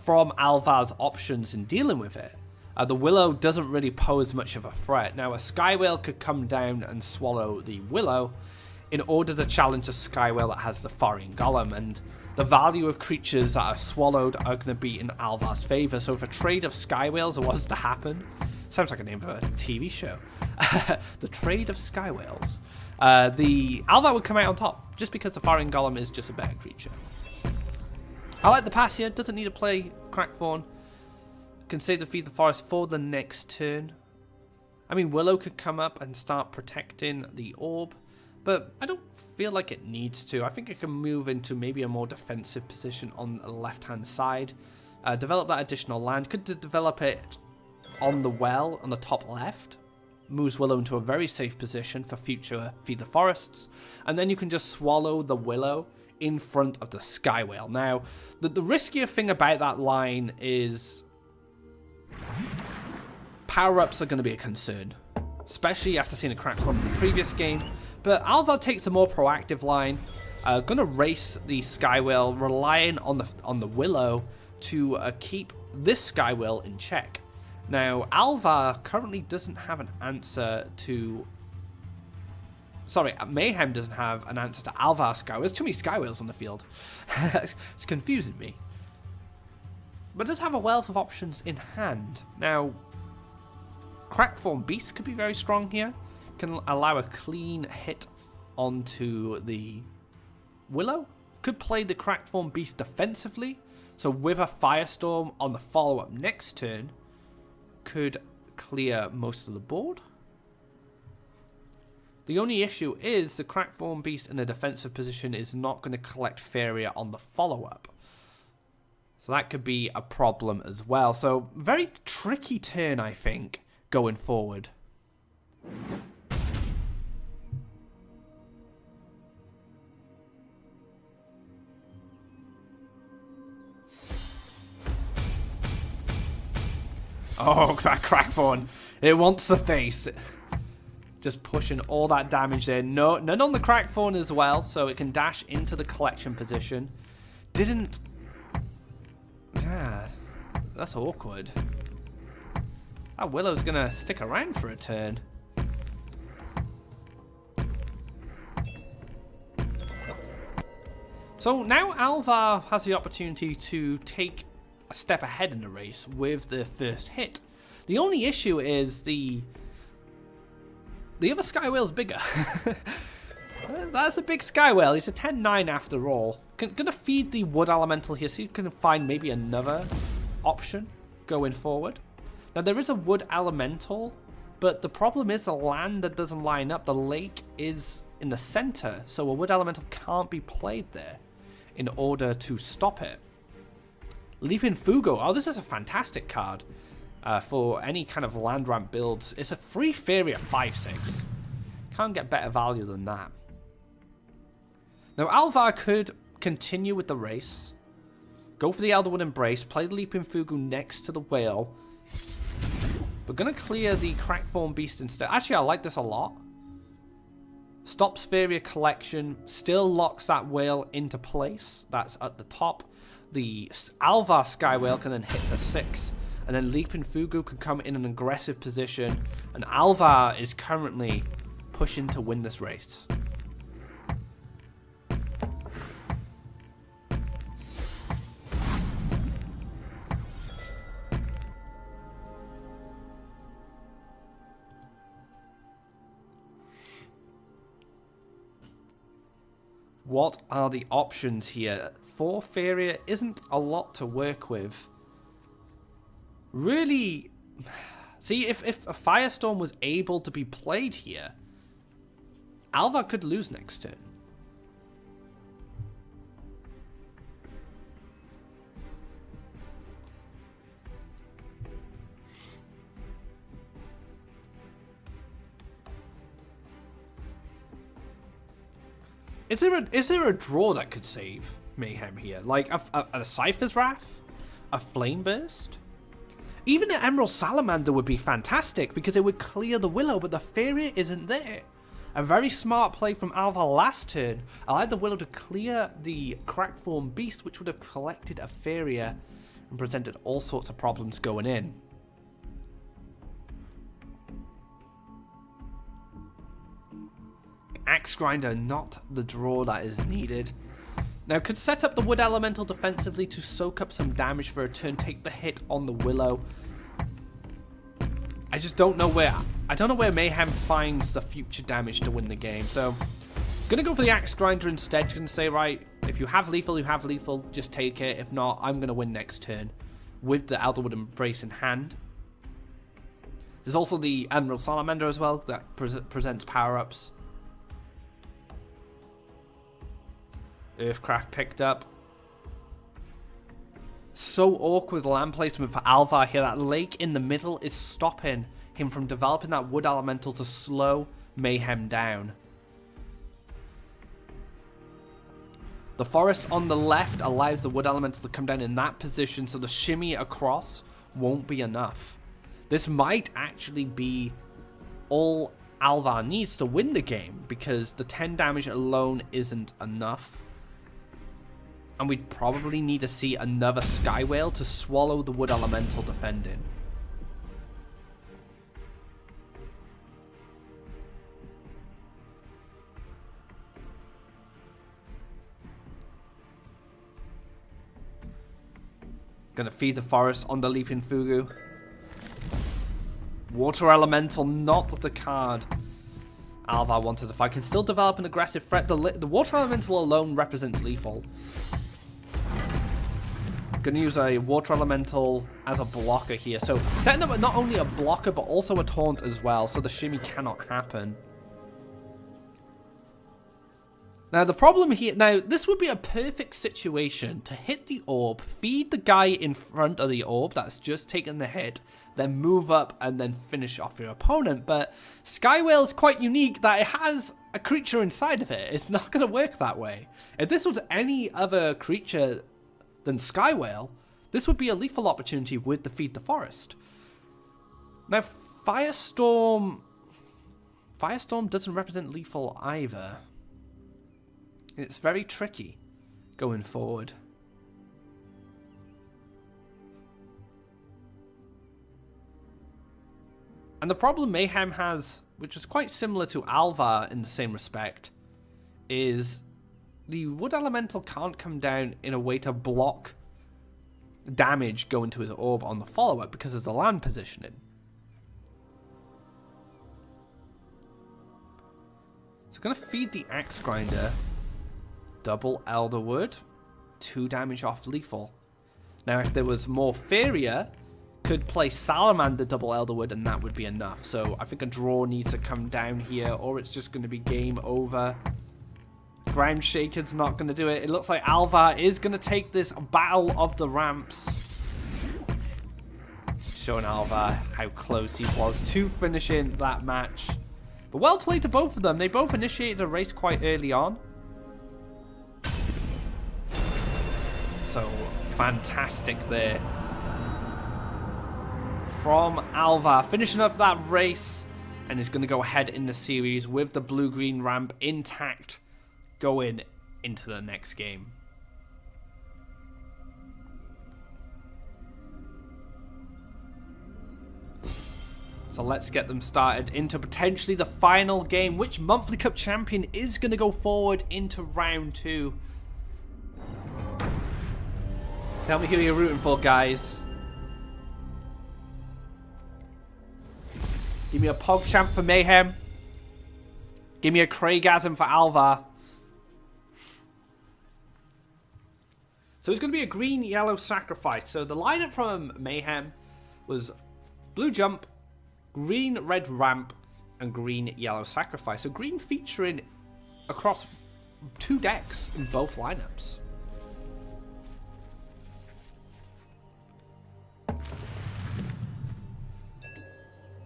from Alva's options in dealing with it. The Willow doesn't really pose much of a threat. Now, a Skywhale could come down and swallow the Willow in order to challenge a Skywhale that has the Faeria Golem, and the value of creatures that are swallowed are going to be in Alva's favor. So if a trade of Skywhales was to happen, sounds like a name of a TV show, the trade of Skywhales, the Alva would come out on top, just because the Faeria Golem is just a better creature. I like the pass here, doesn't need to play Crackthorn. Can save the Feed the Forest for the next turn. I mean, Willow could come up and start protecting the orb, but I don't feel like it needs to. I think it can move into maybe a more defensive position on the left-hand side. Develop that additional land. Could develop it on the well on the top left. Moves Willow into a very safe position for future Feed the Forests. And then you can just swallow the Willow in front of the Skywhale. Now, the riskier thing about that line is power-ups are going to be a concern, especially after seeing a Crackthorn in the previous game. But Alva takes the more proactive line, going to race the Skywhale, relying on the Willow to keep this Skywhale in check. Now, Alva currently doesn't have an answer to... Sorry, Mayhem doesn't have an answer to Alva's Skywhale. There's too many Skywhales on the field. It's confusing me. But does have a wealth of options in hand. Now, Crackthorn Beast could be very strong here. Can allow a clean hit onto the Willow. Could play the Crackthorn Beast defensively. So with a Firestorm on the follow-up next turn, could clear most of the board. The only issue is the Crackthorn Beast in a defensive position is not going to collect Faeria on the follow-up. So that could be a problem as well. So very tricky turn, I think, going forward. Oh, that Crackthorn. It wants the face. Just pushing all that damage there. No, none on the Crackthorn as well, so it can dash into the collection position. Didn't... Yeah, that's awkward. That Willow's going to stick around for a turn. So now Alva has the opportunity to take a step ahead in the race with the first hit. The only issue is the other Skywhale's bigger. That's a big Skywhale. He's a 10-9 after all. Gonna feed the Wood Elemental here, so you can find maybe another option going forward. Now there is a Wood Elemental, but the problem is the land that doesn't line up. The lake is in the center, so a Wood Elemental can't be played there in order to stop it. Leaping Fugo. Oh, this is a fantastic card for any kind of land ramp builds. It's a free Faeria 5/6. Can't get better value than that. Now, Alva could continue with the race, go for the Elderwood Embrace, play the Leaping Fugu next to the Whale. We're going to clear the Crackthorn Beast instead. Actually, I like this a lot. Stops Faeria collection, still locks that Whale into place. That's at the top. The Alva Skywhale can then hit for 6. And then Leaping Fugu can come in an aggressive position. And Alva is currently pushing to win this race. What are the options here? 4 Faeria isn't a lot to work with. Really, see, if a Firestorm was able to be played here, Alva could lose next turn. Is there a draw that could save Mayhem here? Like a Cypher's Wrath? A Flame Burst? Even an Emerald Salamander would be fantastic because it would clear the Willow, but the Faeria isn't there. A very smart play from Alva last turn allowed the Willow to clear the cracked form beast, which would have collected a Faeria and presented all sorts of problems going in. Axe Grinder, not the draw that is needed. Now, could set up the Wood Elemental defensively to soak up some damage for a turn, take the hit on the Willow. I just don't know where... I don't know where Mayhem finds the future damage to win the game. So, gonna go for the Axe Grinder instead. Gonna say, right, if you have lethal, you have lethal. Just take it. If not, I'm gonna win next turn with the Elderwood Embrace in hand. There's also the Emerald Salamander as well that presents power-ups. Earthcraft picked up. So awkward land placement for Alva here. That lake in the middle is stopping him from developing that Wood Elemental to slow Mayhem down. The forest on the left allows the Wood Elemental to come down in that position, so the shimmy across won't be enough. This might actually be all Alva needs to win the game, because the 10 damage alone isn't enough. And we'd probably need to see another Sky Whale to swallow the Wood Elemental defending. Gonna feed the forest on the Leaping Fugu. Water Elemental, not the card Alva wanted to fight. Can still develop an aggressive threat. The Water Elemental alone represents lethal. Gonna use a Water Elemental as a blocker here. So setting up not only a blocker, but also a taunt as well, so the shimmy cannot happen. Now the problem here, this would be a perfect situation to hit the orb, feed the guy in front of the orb that's just taken the hit, then move up and then finish off your opponent. But Sky Whale is quite unique that it has a creature inside of it. It's not going to work that way. If this was any other creature than Sky Whale, this would be a lethal opportunity with the Feed the Forest. Now Firestorm doesn't represent lethal either. It's very tricky going forward. And the problem Mayhem has, which is quite similar to Alva in the same respect, is the Wood Elemental can't come down in a way to block damage going to his orb on the follow-up because of the land positioning. So I'm going to feed the Axe Grinder. Double Elderwood, 2 damage off lethal. Now if there was more Faeria, could play Salamander double Elderwood and that would be enough. So I think a draw needs to come down here or it's just going to be game over. Ground Shaker's not going to do it. It looks like Alva is going to take this Battle of the Ramps. Showing Alva how close he was to finishing that match. But well played to both of them. They both initiated a race quite early on. So fantastic there from Alva, finishing up that race, and is going to go ahead in the series with the blue-green ramp intact going into the next game. So let's get them started into potentially the final game. Which Monthly Cup champion is going to go forward into round 2? Tell me who you're rooting for, guys. Give me a PogChamp for Mayhem. Give me a Craigasm for Alva. So it's going to be a green-yellow sacrifice. So the lineup from Mayhem was blue jump, green-red ramp, and green-yellow sacrifice. So green featuring across 2 decks in both lineups.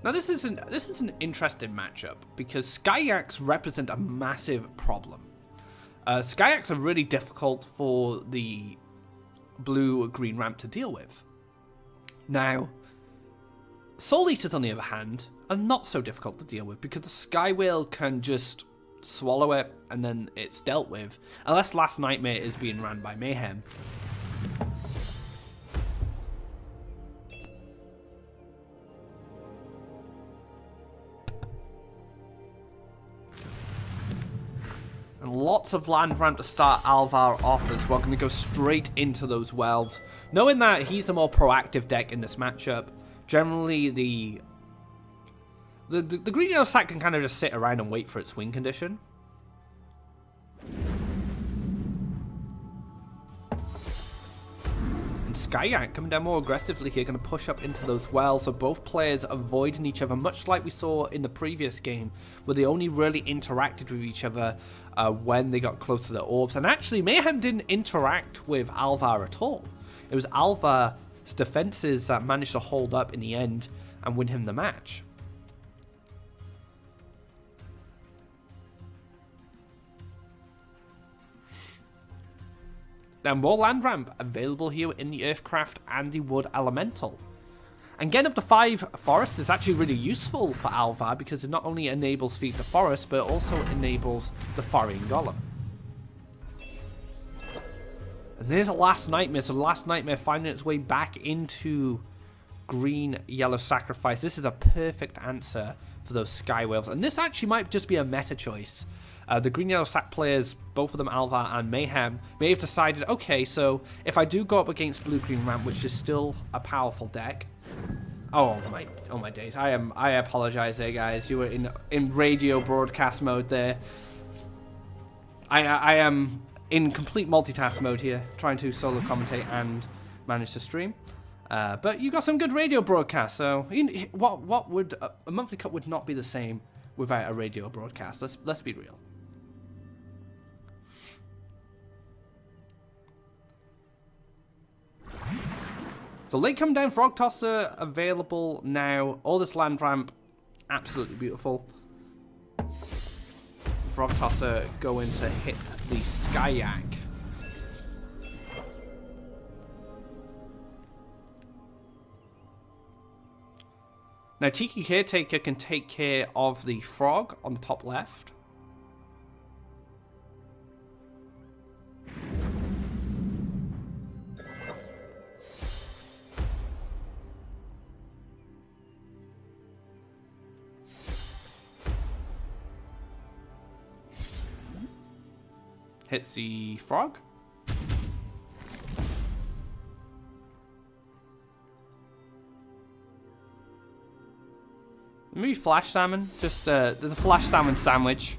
Now this is an interesting matchup because Skyax represent a massive problem. Skyax are really difficult for the blue-green ramp to deal with. Now, Soul Eaters on the other hand are not so difficult to deal with because the Sky Whale can just swallow it and then it's dealt with. Unless Last Nightmare is being ran by Mayhem. And lots of land ramp to start Alva off as well. Going to go straight into those wells. Knowing that he's a more proactive deck in this matchup, generally the green yellow sack can kind of just sit around and wait for its win condition. And Skyak coming down more aggressively here, going to push up into those wells, so both players avoiding each other, much like we saw in the previous game, where they only really interacted with each other when they got close to the orbs. And actually, Mayhem didn't interact with Alva at all. It was Alva's defenses that managed to hold up in the end and win him the match. Now, more land ramp available here in the Earthcraft and the Wood Elemental. And getting up to 5 forests is actually really useful for Alva because it not only enables Feed the Forest, but it also enables the Foraging Golem. And there's a Last Nightmare, so Last Nightmare finding its way back into green-yellow sacrifice. This is a perfect answer for those Sky Whales, and this actually might just be a meta choice. The green-yellow sack players, both of them Alva and Mayhem, may have decided, okay, so if I do go up against blue-green ramp, which is still a powerful deck. Oh my days! I apologize there, guys. You were in radio broadcast mode there. I am in complete multitask mode here, trying to solo commentate and manage to stream. But you got some good radio broadcasts. So what would a monthly cup would not be the same without a radio broadcast. Let's be real. So late come down, Frog Tosser available now. All this land ramp, absolutely beautiful. Frog Tosser going to hit the Skyak. Now Tiki Caretaker can take care of the frog on the top left. Hits the frog. Maybe Flash Salmon. Just there's a Flash Salmon sandwich.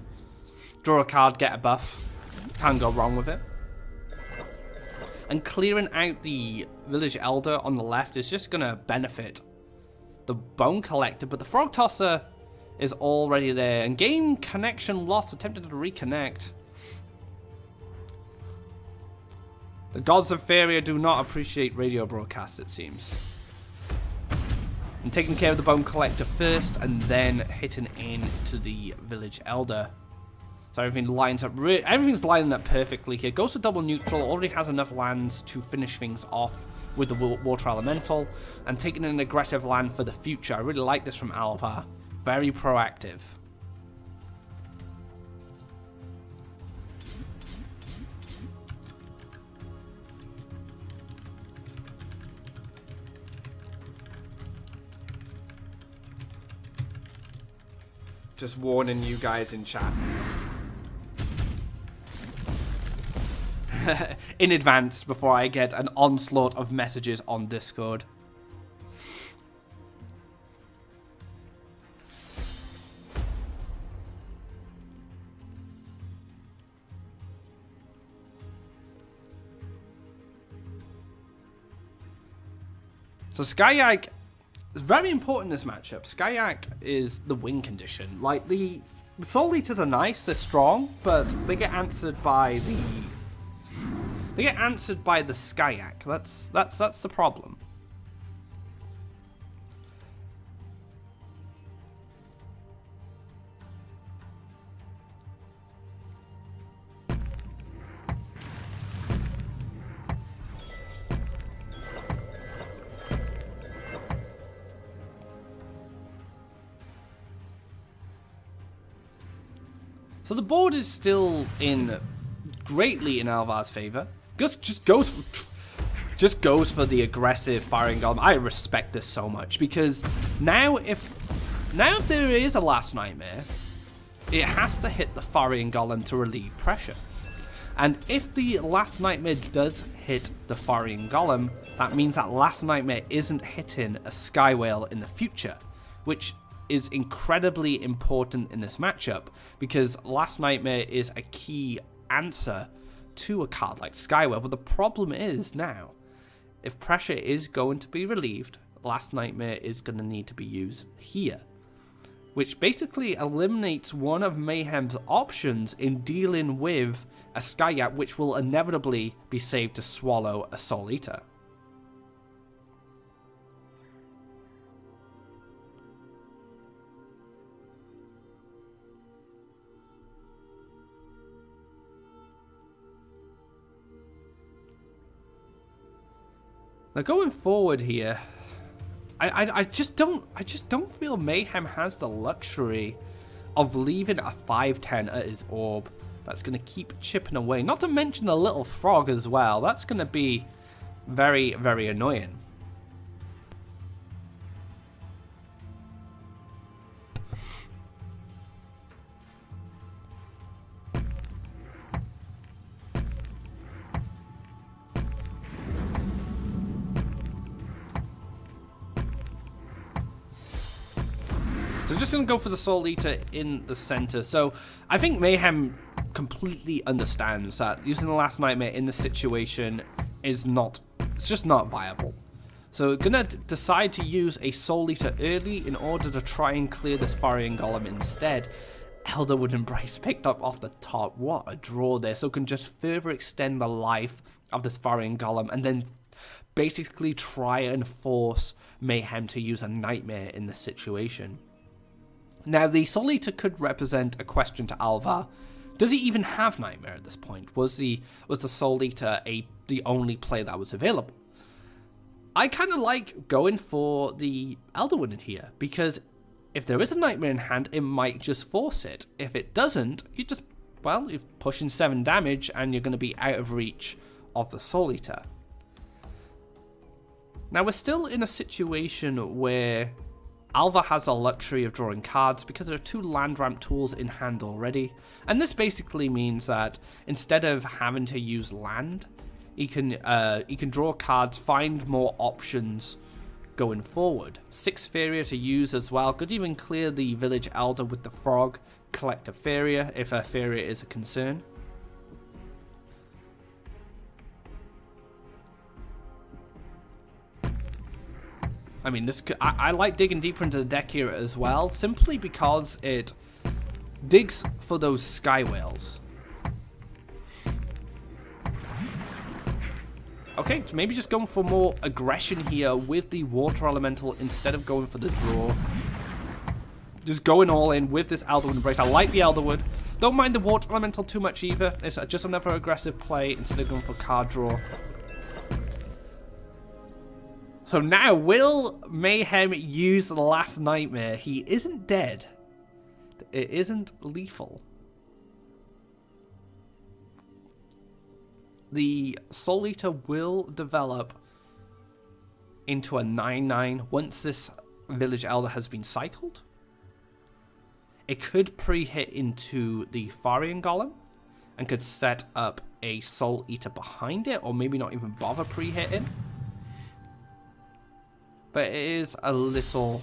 Draw a card, get a buff. Can't go wrong with it. And clearing out the Village Elder on the left is just gonna benefit the Bone Collector, but the Frog Tosser is already there. And game connection lost, attempted to reconnect. The gods of Faeria do not appreciate radio broadcasts, it seems. And taking care of the Bone Collector first, and then hitting into the Village Elder. So everything lines up. Everything's lining up perfectly here. Goes to double neutral. Already has enough lands to finish things off with the Water Elemental, and taking an aggressive land for the future. I really like this from Alva. Very proactive. Just warning you guys in chat. In advance before I get an onslaught of messages on Discord. So Skyak is very important in this matchup. Skyak is the win condition. Like the Soul Eaters are nice, they're strong, but they get answered by the Skyak. That's the problem. So the board is still greatly in Alva's favor. Just goes for the aggressive firing golem. I respect this so much because now if there is a last nightmare, it has to hit the firing golem to relieve pressure. And if the last nightmare does hit the firing golem, that means that last nightmare isn't hitting a sky whale in the future, which is incredibly important in this matchup because last nightmare is a key answer to a card like sky whale. But the problem is now, if pressure is going to be relieved, last nightmare is going to need to be used here, which basically eliminates one of Mayhem's options in dealing with a Sky Gap, which will inevitably be saved to swallow a Soul Eater. Now going forward here, I just don't feel Mayhem has the luxury of leaving a 5/10 at his orb. That's going to keep chipping away. Not to mention the little frog as well. That's going to be very, very annoying. So just going to go for the Soul Eater in the center. So I think Mayhem completely understands that using the last nightmare in this situation is it's just not viable. So gonna decide to use a Soul Eater early in order to try and clear this firing golem instead. Elderwood Embrace picked up off the top. What a draw there. So can just further extend the life of this firing golem and then basically try and force Mayhem to use a nightmare in this situation. Now the Soul Eater could represent a question to Alva. Does he even have Nightmare at this point? Was the Soul Eater the only play that was available? I kind of like going for the Elderwood in here, because if there is a Nightmare in hand, it might just force it. If it doesn't, you're pushing 7 damage and you're going to be out of reach of the Soul Eater. Now we're still in a situation where Alva has the luxury of drawing cards because there are 2 land ramp tools in hand already, and this basically means that instead of having to use land, he can draw cards, find more options going forward. 6 Faeria to use as well. Could even clear the village elder with the frog, collect a Faeria if a Faeria is a concern. I mean, I like digging deeper into the deck here as well, simply because it digs for those sky whales. Okay, so maybe just going for more aggression here with the water elemental instead of going for the draw. Just going all in with this Elderwood Embrace. I like the Elderwood. Don't mind the water elemental too much either. It's just another aggressive play instead of going for card draw. So now, will Mayhem use the last nightmare? He isn't dead. It isn't lethal. The Soul Eater will develop into a 9/9 once this Village Elder has been cycled. It could pre-hit into the Farian Golem and could set up a Soul Eater behind it, or maybe not even bother pre-hitting. But it is a little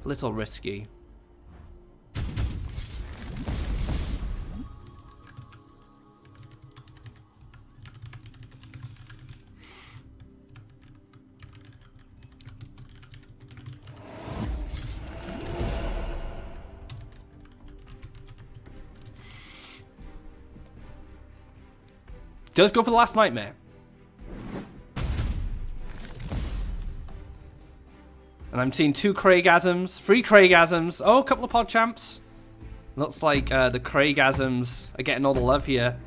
risky. Does go for the last nightmare. And I'm seeing 2 Craigasms, 3 Craigasms. Oh, a couple of pod champs. Looks like the Craigasms are getting all the love here.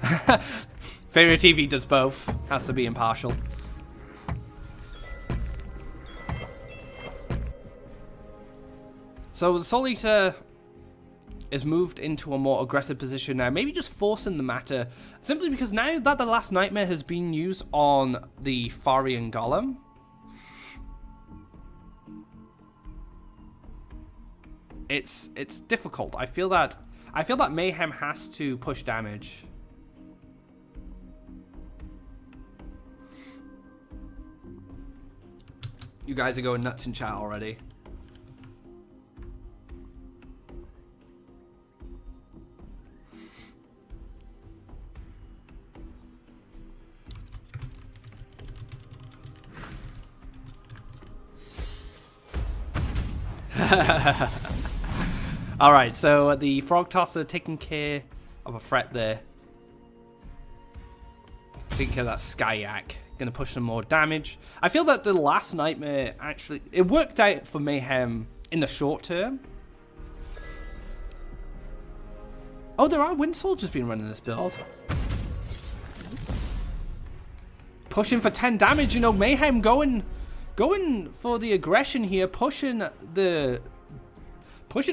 Faeria TV does both. Has to be impartial. So the Soul Eater is moved into a more aggressive position now, maybe just forcing the matter, simply because now that the Last Nightmare has been used on the Faeria Golem, it's difficult. I feel that Mayhem has to push damage. You guys are going nuts in chat already. Alright, so the Frog Tosser taking care of a threat there. Taking care of that Skyak. Gonna push some more damage. I feel that the Last Nightmare actually, it worked out for Mayhem in the short term. Oh, there are Wind Soldiers being running this build. Pushing for 10 damage, you know, Mayhem going for the aggression here, pushing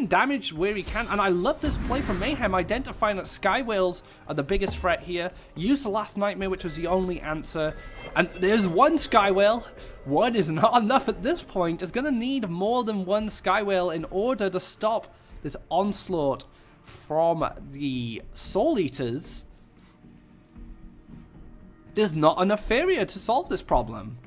damage where he can. And I love this play from Mayhem, identifying that Sky Whales are the biggest threat here. Use the Last Nightmare, which was the only answer. And there's one Sky Whale. One is not enough at this point. It's going to need more than one Sky Whale in order to stop this onslaught from the Soul Eaters. There's not enough Faeria to solve this problem.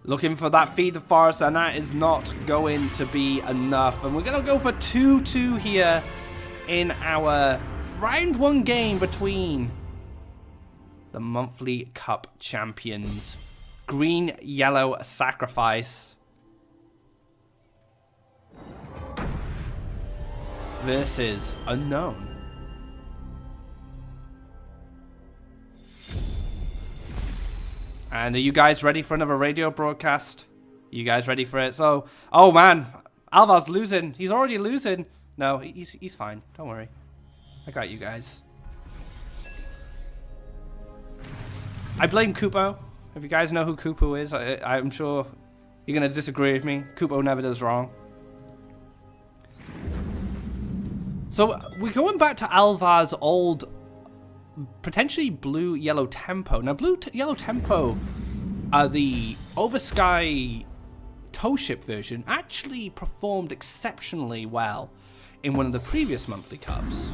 Looking for that feed the forest, and that is not going to be enough. And we're going to go for 2-2 here in our round 1 game between the monthly cup champions. Green, yellow, sacrifice versus unknown. And are you guys ready for another radio broadcast? You guys ready for it? So, oh man, Alva's losing. He's already losing. No, he's fine. Don't worry. I got you guys. I blame Kupo. If you guys know who Kupo is, I'm sure you're going to disagree with me. Kupo never does wrong. So, we're going back to Alva's old potentially blue-yellow tempo. Now, blue-yellow tempo, the Oversky tow ship version, actually performed exceptionally well in one of the previous monthly cups.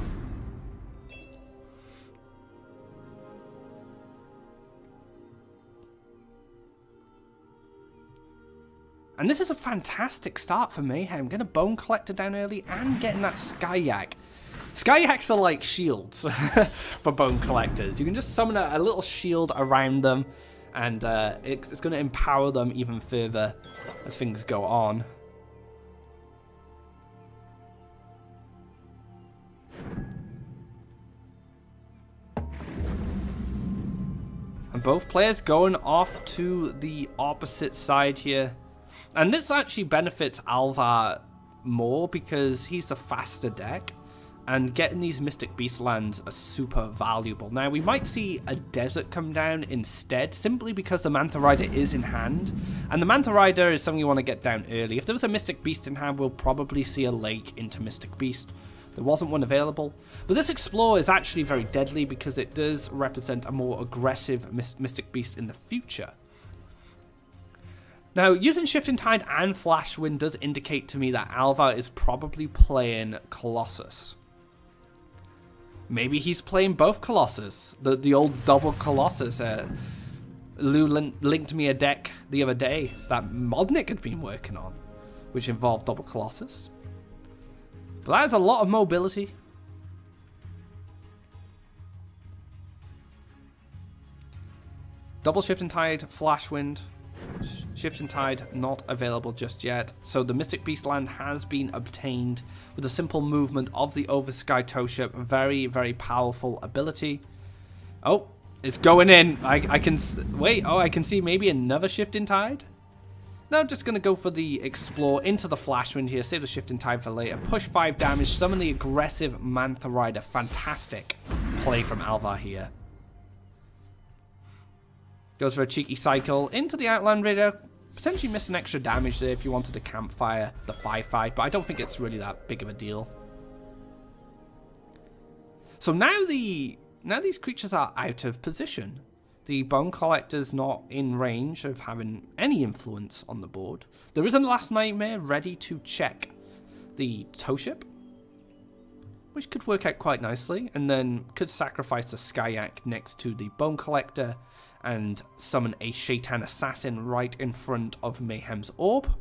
And this is a fantastic start for Mayhem. Getting a Bone Collector down early and getting that Skyak. Skyaks are like shields for Bone Collectors. You can just summon a little shield around them, and it's going to empower them even further as things go on. And both players going off to the opposite side here. And this actually benefits Alva more because he's the faster deck. And getting these Mystic Beast lands are super valuable. Now, we might see a desert come down instead, simply because the Manta Rider is in hand. And the Manta Rider is something you want to get down early. If there was a Mystic Beast in hand, we'll probably see a lake into Mystic Beast. There wasn't one available. But this Explorer is actually very deadly because it does represent a more aggressive Mystic Beast in the future. Now, using Shifting Tide and Flash Wind does indicate to me that Alva is probably playing Colossus. Maybe he's playing both Colossus, the old double Colossus. Lou linked me a deck the other day that Modnik had been working on, which involved double Colossus. But that has a lot of mobility. Double Shifting Tide, Flash Wind. Shifting Tide not available just yet. So the Mystic Beast land has been obtained with a simple movement of the Oversky tow ship. Very, very powerful ability. Oh, it's going in. I can wait. Oh, I can see maybe another Shifting Tide. Now I'm just going to go for the Explore into the Flashwind here, save the shifting time for later, push 5 damage, summon the aggressive Manta Rider. Fantastic play from Alva here. Goes for a cheeky cycle into the Outland Raider, potentially miss an extra damage there if you wanted to campfire the 5/5, but I don't think it's really that big of a deal. So now these creatures are out of position. The Bone Collector's not in range of having any influence on the board. There is a Last Nightmare ready to check the tow ship, which could work out quite nicely, and then could sacrifice the Skyak next to the Bone Collector and summon a Shaitan Assassin right in front of Mayhem's Orb.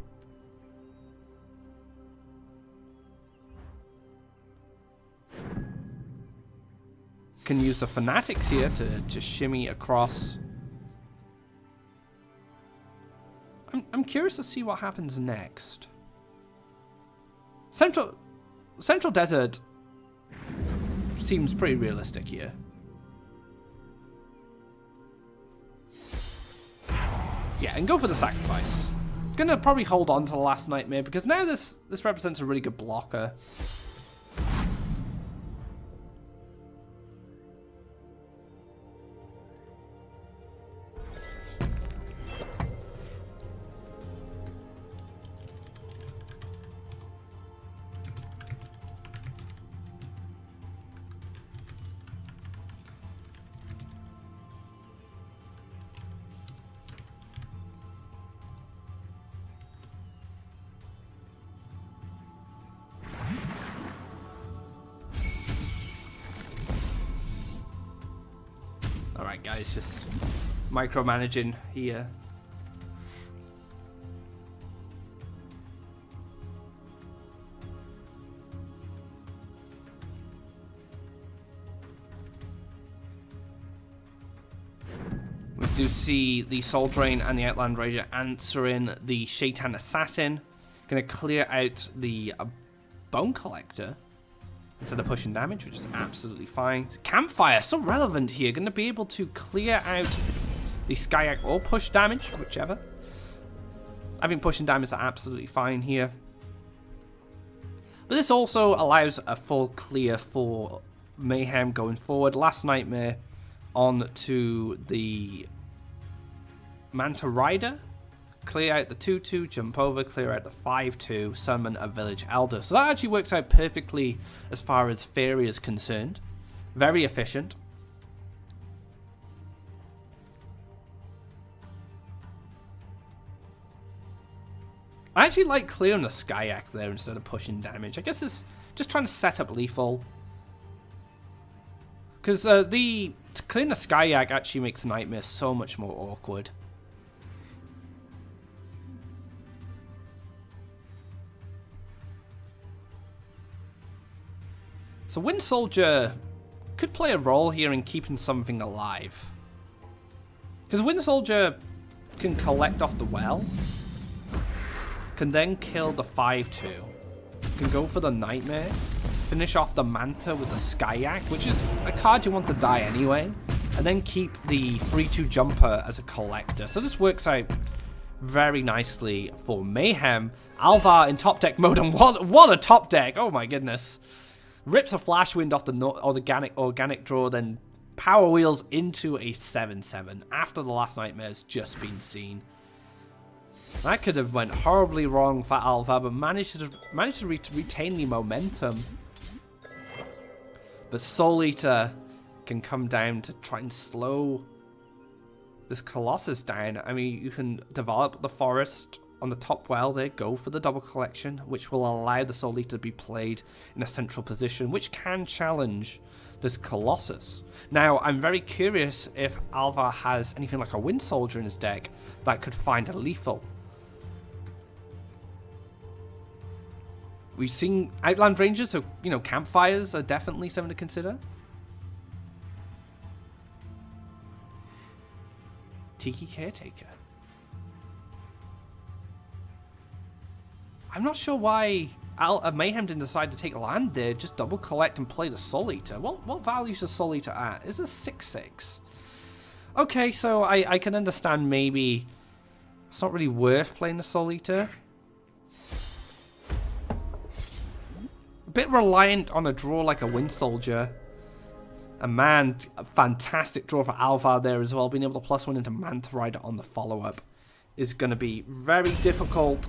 Can use the Fanatics here to shimmy across. I'm curious to see what happens next. Central Desert seems pretty realistic here. Yeah, and go for the sacrifice. Gonna probably hold on to the Last Nightmare because now this represents a really good blocker. Alright guys, just micromanaging here. We do see the Soul Drain and the Outland Raider answering the Shaitan Assassin. Gonna clear out the Bone Collector instead of pushing damage, which is absolutely fine. Campfire, so relevant here. Going to be able to clear out the Skyak or push damage, whichever. I think pushing damage is absolutely fine here. But this also allows a full clear for Mayhem going forward. Last Nightmare on to the Manta Rider. Clear out the 2/2, jump over, clear out the 5/2, summon a Village Elder. So that actually works out perfectly as far as Faeria is concerned. Very efficient. I actually like clearing the Skyak there instead of pushing damage. I guess it's just trying to set up lethal. Because clearing the Skyak actually makes Nightmare so much more awkward. So Wind Soldier could play a role here in keeping something alive. Because Wind Soldier can collect off the well, can then kill the 5/2, can go for the Nightmare, finish off the Manta with the Skyak, which is a card you want to die anyway, and then keep the 3/2 Jumper as a collector. So this works out very nicely for Mayhem. Alva in top deck mode, and what a top deck! Oh my goodness. Rips a Flashwind off the organic draw, then power wheels into a 7/7 after the Last Nightmare's just been seen. That could have went horribly wrong for Alva, but managed to retain the momentum. But Soul Eater can come down to try and slow this Colossus down. I mean, you can develop the forest on the top well there, go for the double collection, which will allow the Soul Eater to be played in a central position, which can challenge this Colossus. Now, I'm very curious if Alva has anything like a Wind Soldier in his deck that could find a lethal. We've seen Outland Rangers, so, you know, campfires are definitely something to consider. Tiki Caretaker. I'm not sure why Mayhem didn't decide to take land there, just double collect and play the Soul Eater. What value is the Soul Eater at? Is it 6/6? Okay, so I can understand maybe It's not really worth playing the Soul Eater. A bit reliant on a draw like a Wind Soldier. And man, a fantastic draw for Alva there as well. Being able to +1 into Manta Rider on the follow-up is going to be very difficult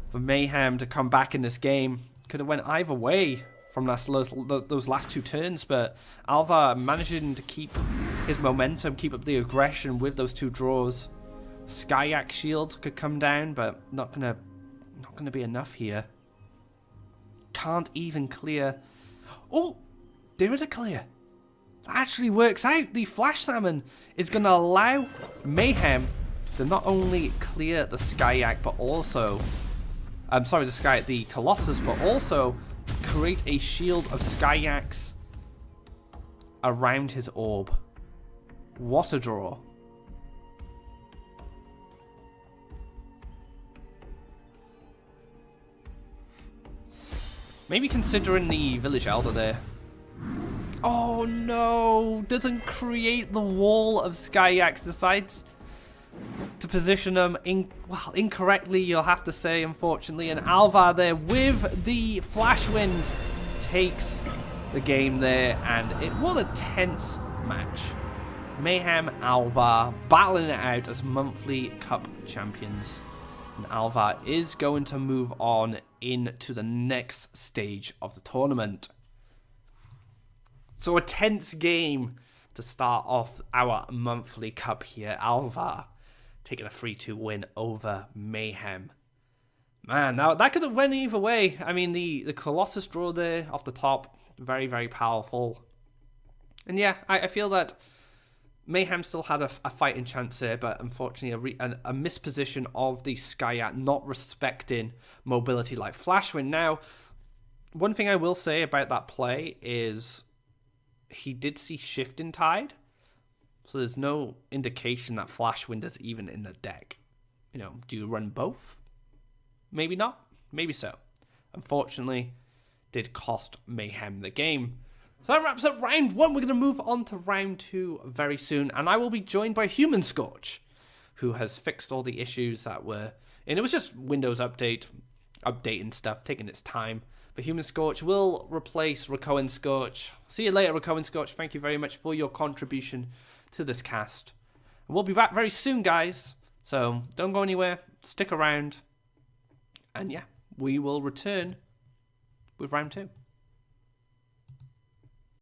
for Mayhem to come back in this game. Could have went either way from those last 2 turns, but Alva managing to keep his momentum, keep up the aggression with those 2 draws. Skyak Shield could come down, but not gonna be enough here. Can't even clear. Oh, there is a clear. That actually works out. The Flash Salmon is going to allow Mayhem to not only clear the Skyak, but also, the Colossus, but also create a shield of Skyaks around his orb. What a draw. Maybe considering the Village Elder there. Oh no! Doesn't create the wall of Skyaks. Decides to position them incorrectly, you'll have to say, unfortunately. And Alva there with the Flash Wind takes the game there. And what a tense match. Mayhem, Alva battling it out as monthly cup champions. And Alva is going to move on into the next stage of the tournament. So a tense game to start off our monthly cup here. Alva taking a 3-2 win over Mayhem. Man, now that could have went either way. I mean, the Colossus draw there off the top, very, very powerful. And yeah, I feel that Mayhem still had a fighting chance there, but unfortunately a misposition of the Skyak, not respecting mobility like Flashwind. Now, one thing I will say about that play is he did see Shifting Tide, so there's no indication that Flashwind is even in the deck. You know, do you run both? Maybe not. Maybe so. Unfortunately, did cost Mayhem the game. So that wraps up round 1. We're going to move on to round 2 very soon, and I will be joined by Human Scorch, who has fixed all the issues that were... And it was just Windows updating stuff, taking its time. But Human Scorch will replace Rakoan Scorch. See you later, Rakoan Scorch. Thank you very much for your contribution to this cast. And we'll be back very soon, guys. So don't go anywhere. Stick around. And yeah, we will return with round 2.